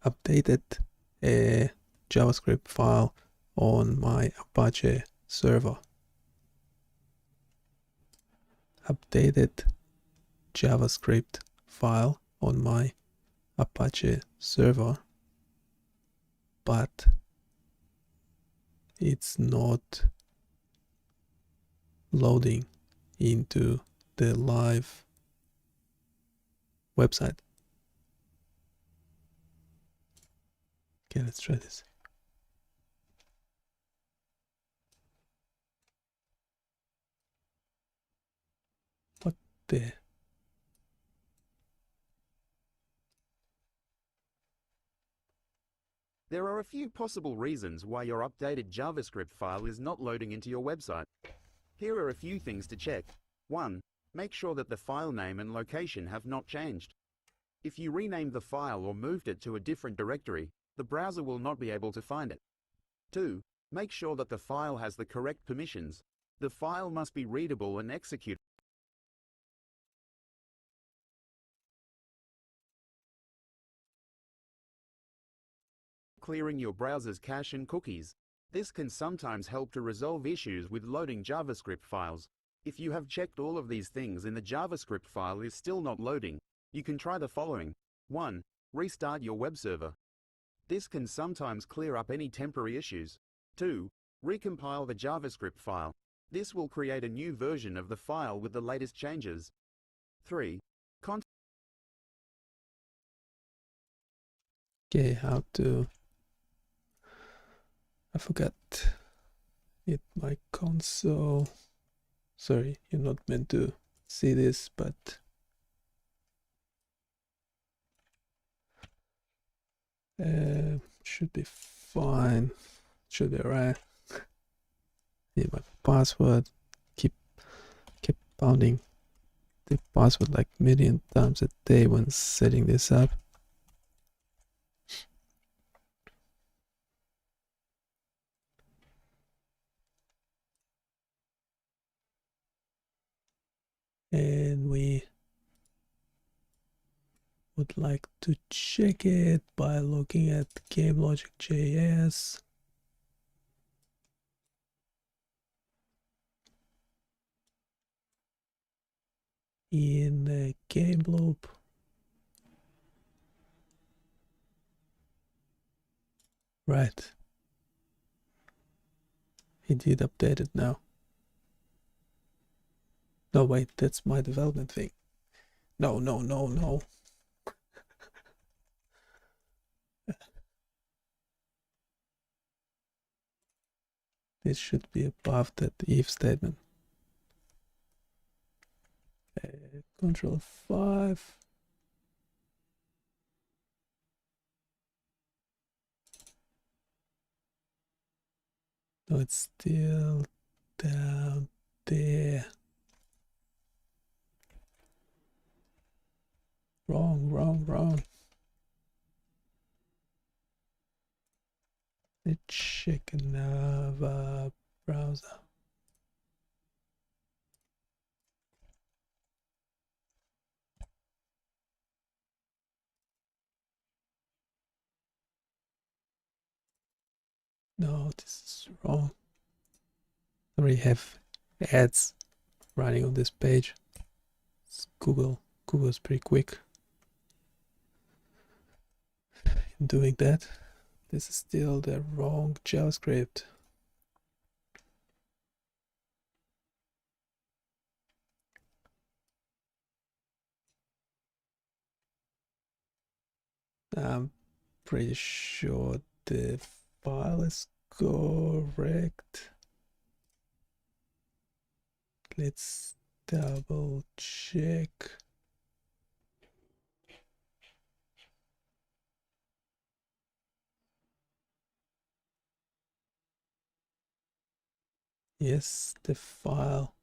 updated a JavaScript file on my Apache server. Updated JavaScript file on my Apache server, but it's not loading into the live website. Okay, let's try this. What the? There are a few possible reasons why your updated JavaScript file is not loading into your website. Here are a few things to check. 1. Make sure that the file name and location have not changed. If you renamed the file or moved it to a different directory, the browser will not be able to find it. 2. Make sure that the file has the correct permissions. The file must be readable and executable. Clearing your browser's cache and cookies. This can sometimes help to resolve issues with loading JavaScript files. If you have checked all of these things and the JavaScript file is still not loading, you can try the following. 1. Restart your web server. This can sometimes clear up any temporary issues. 2. Recompile the JavaScript file. This will create a new version of the file with the latest changes. 3. Okay, how to... I forgot hit my console. Sorry, you're not meant to see this, but should be fine. Should be alright. Need my password. Keep pounding the password like a million times a day when setting this up. And we would like to check it by looking at GameLogic.js. In the game loop. Right. He did update it now. No, wait, that's my development thing. No. This should be above that if statement. Control 5. No, it's still down there. Wrong. Let's check another browser. No, this is wrong. I already have ads running on this page. It's Google. Google's pretty quick in doing that. This is still the wrong JavaScript. I'm pretty sure the file is correct. Let's double check. Yes, the file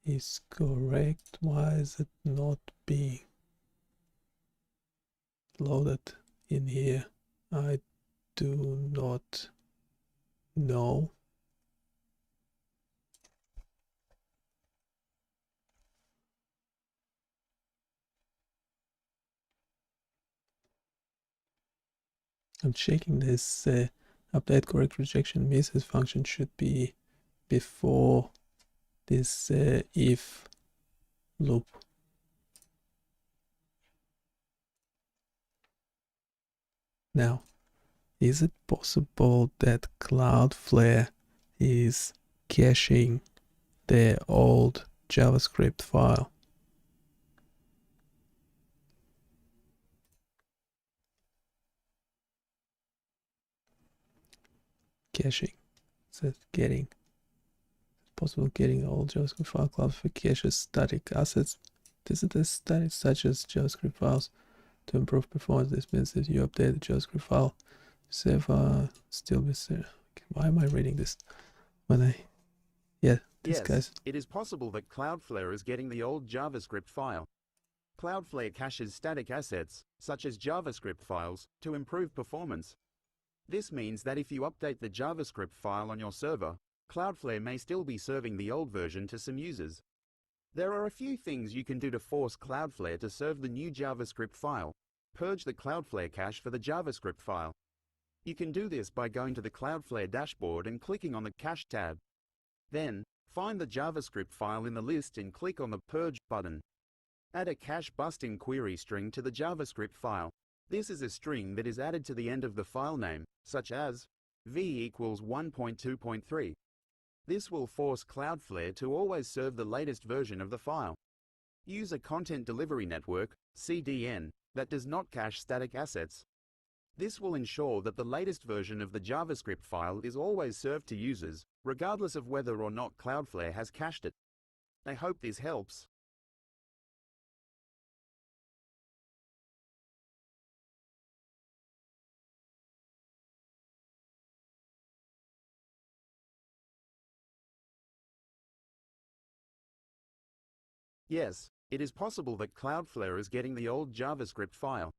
is correct. Why is it not being loaded in here? I do not know. I'm checking this update correct rejection misses function should be before this if loop. Now, is it possible that Cloudflare is caching the old JavaScript file? Caching. Says getting. Possible getting old JavaScript file. Cloudflare caches static assets. Visited static such as JavaScript files to improve performance. This means that you update the JavaScript file, save still be there. Okay, why am I reading this? Yes, It is possible that Cloudflare is getting the old JavaScript file. Cloudflare caches static assets, such as JavaScript files, to improve performance. This means that if you update the JavaScript file on your server, Cloudflare may still be serving the old version to some users. There are a few things you can do to force Cloudflare to serve the new JavaScript file. Purge the Cloudflare cache for the JavaScript file. You can do this by going to the Cloudflare dashboard and clicking on the Cache tab. Then, find the JavaScript file in the list and click on the Purge button. Add a cache busting query string to the JavaScript file. This is a string that is added to the end of the file name, such as v equals 1.2.3. This will force Cloudflare to always serve the latest version of the file. Use a content delivery network, CDN, that does not cache static assets. This will ensure that the latest version of the JavaScript file is always served to users, regardless of whether or not Cloudflare has cached it. I hope this helps. Yes, it is possible that Cloudflare is getting the old JavaScript file.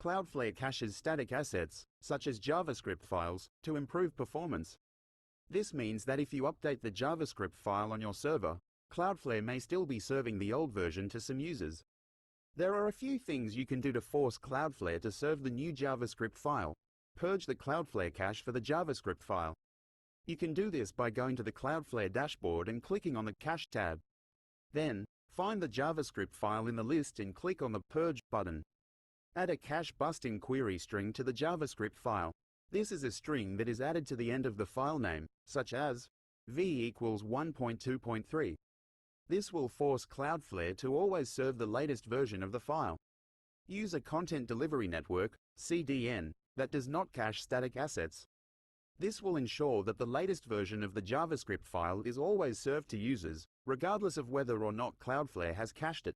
Cloudflare caches static assets, such as JavaScript files, to improve performance. This means that if you update the JavaScript file on your server, Cloudflare may still be serving the old version to some users. There are a few things you can do to force Cloudflare to serve the new JavaScript file. Purge the Cloudflare cache for the JavaScript file. You can do this by going to the Cloudflare dashboard and clicking on the Cache tab. Then, find the JavaScript file in the list and click on the Purge button. Add a cache busting query string to the JavaScript file. This is a string that is added to the end of the file name, such as v equals 1.2.3. This will force Cloudflare to always serve the latest version of the file. Use a content delivery network, CDN, that does not cache static assets. This will ensure that the latest version of the JavaScript file is always served to users, regardless of whether or not Cloudflare has cached it.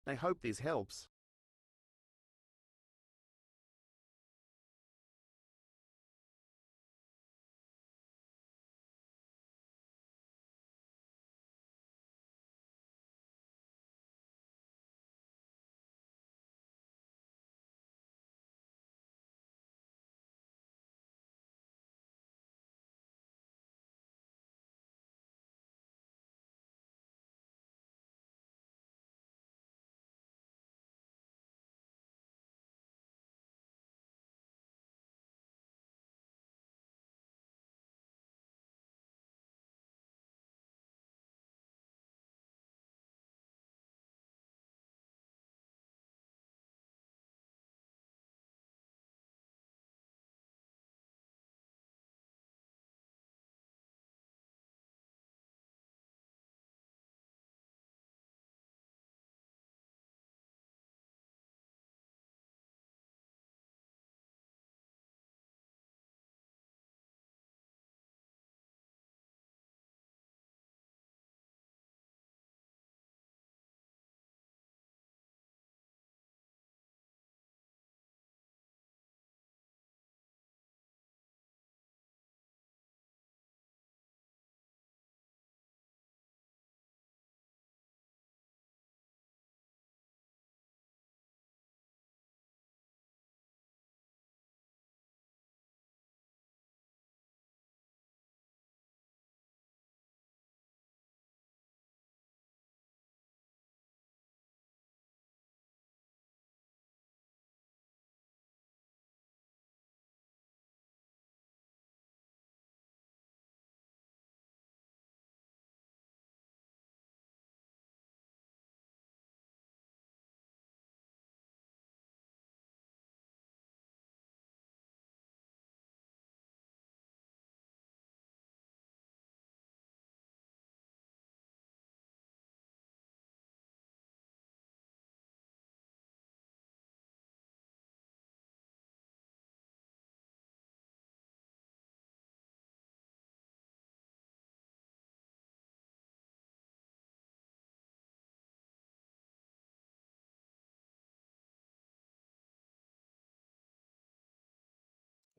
I hope this helps.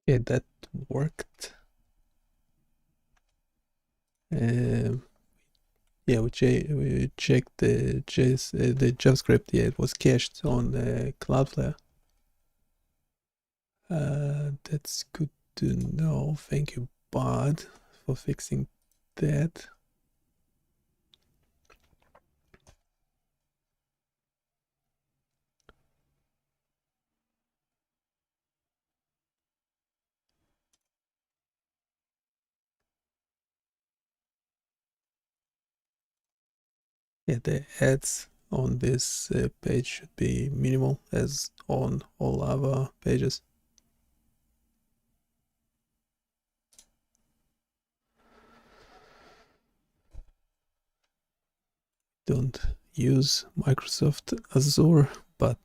Okay, that worked. Yeah, we checked the JavaScript. Yeah, it was cached on Cloudflare. That's good to know. Thank you, Bud, for fixing that. Yeah, the ads on this page should be minimal as on all other pages. Don't use Microsoft Azure, but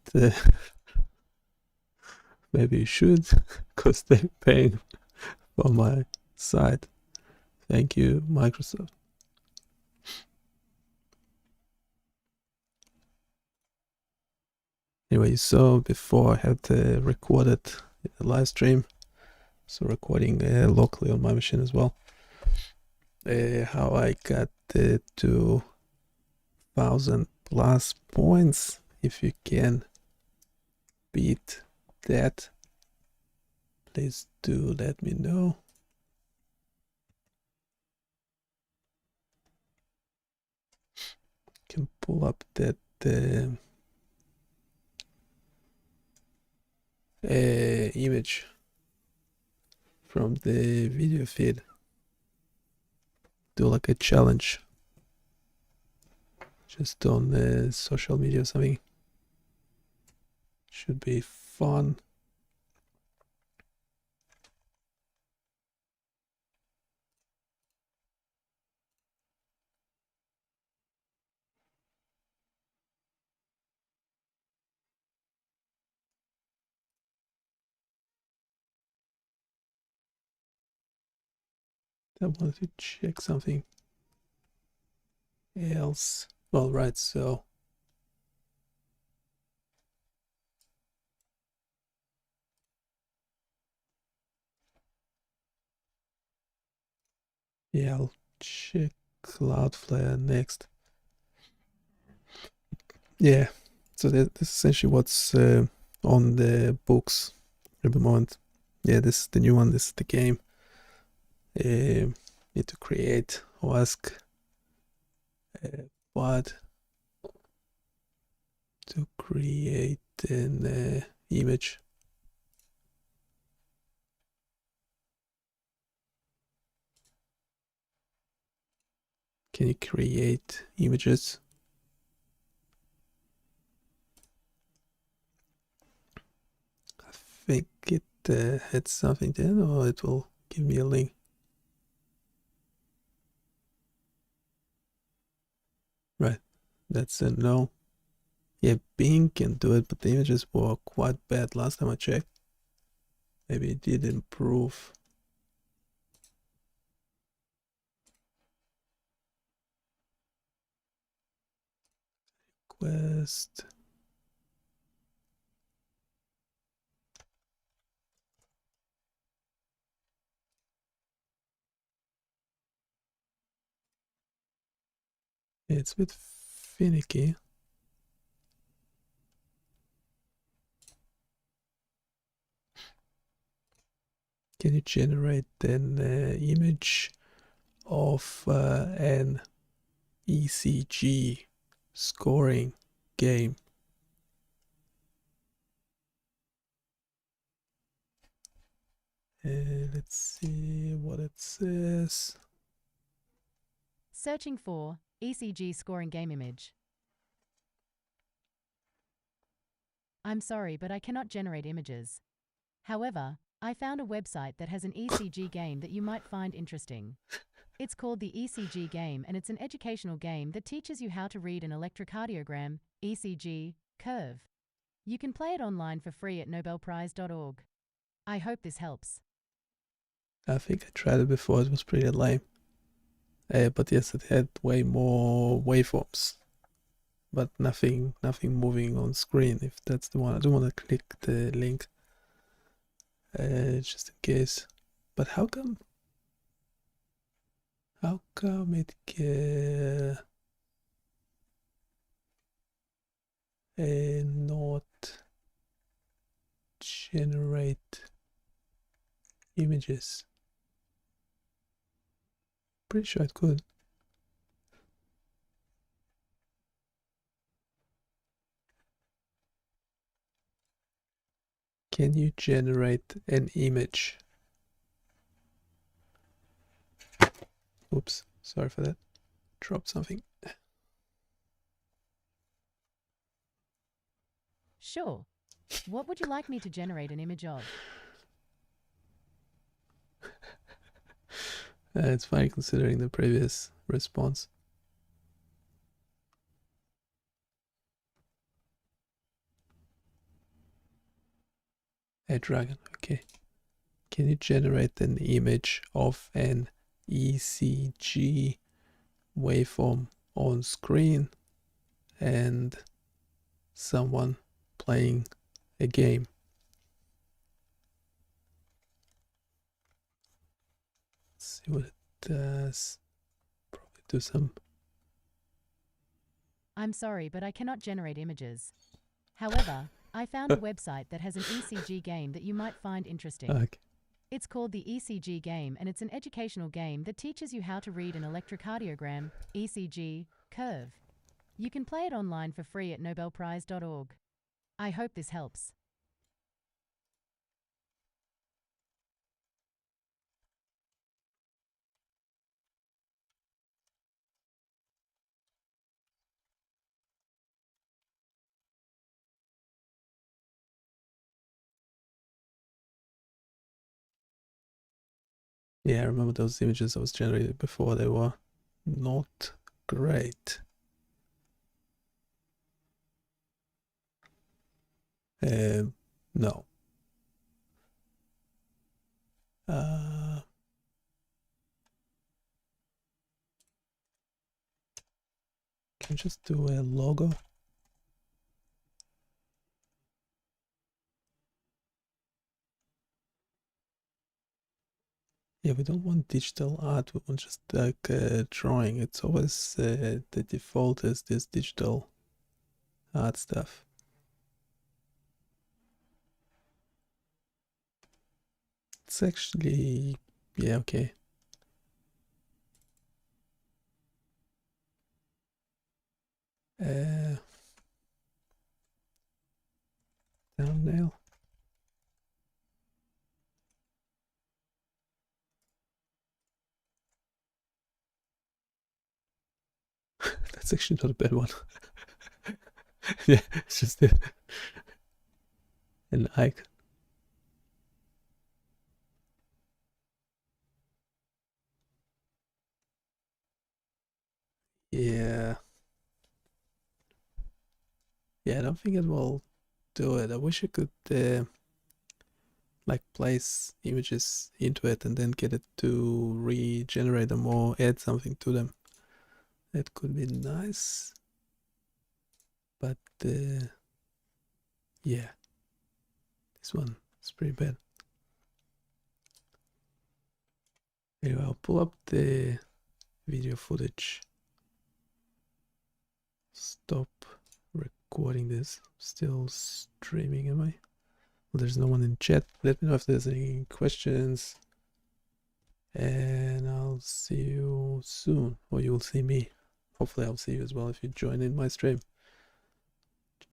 maybe you should, because they're paying for my site. Thank you, Microsoft. Anyway, you saw before I had recorded a live stream, so recording locally on my machine as well. How I got 2,000 plus points. If you can beat that, please do let me know. Can pull up that image from the video feed. Do like a challenge, just on social media or something. Should be fun. I wanted to check something else. Well, right, so yeah, I'll check Cloudflare next. Yeah, so that's essentially what's on the books at the moment. Yeah, this is the new one. This is the game. Need to create or ask what to create an image. Can you create images? I think it had something then, or it will give me a link. Right, that's a no. Yeah, Bing can do it, but the images were quite bad last time I checked. Maybe it did improve. Quest. It's a bit finicky. Can you generate an image of an ECG scoring game? Let's see what it says. Searching for ECG scoring game image. I'm sorry, but I cannot generate images. However, I found a website that has an ECG game that you might find interesting. It's called the ECG game, and it's an educational game that teaches you how to read an electrocardiogram, ECG, curve. You can play it online for free at nobelprize.org. I hope this helps. I think I tried it before, it was pretty lame. But yes, it had way more waveforms, but nothing moving on screen. If that's the one, I don't want to click the link, just in case. But how come it not generate images? Pretty sure it could. Can you generate an image? Oops, sorry for that. Dropped something. Sure. What would you like me to generate an image of? It's funny considering the previous response. A dragon, okay. Can you generate an image of an ECG waveform on screen and someone playing a game? Let's see what it does. Probably do some. I'm sorry, but I cannot generate images. However, I found a website that has an ECG game that you might find interesting. Okay. It's called the ECG game, and it's an educational game that teaches you how to read an electrocardiogram, ECG, curve. You can play it online for free at nobelprize.org. I hope this helps. Yeah, I remember those images I was generated before. They were not great. No. Can we just do a logo? Yeah, we don't want digital art, we want just like drawing. It's always the default is this digital art stuff. It's actually, yeah, okay. Thumbnail. That's actually not a bad one. Yeah, it's just an icon. Yeah. Yeah, I don't think it will do it. I wish I could like place images into it and then get it to regenerate them or add something to them. That could be nice. But yeah, this one is pretty bad. Anyway, I'll pull up the video footage. Stop recording this. Still streaming, am I? Well, there's no one in chat. Let me know if there's any questions. And I'll see you soon. Or you'll see me. Hopefully I'll see you as well if you join in my stream.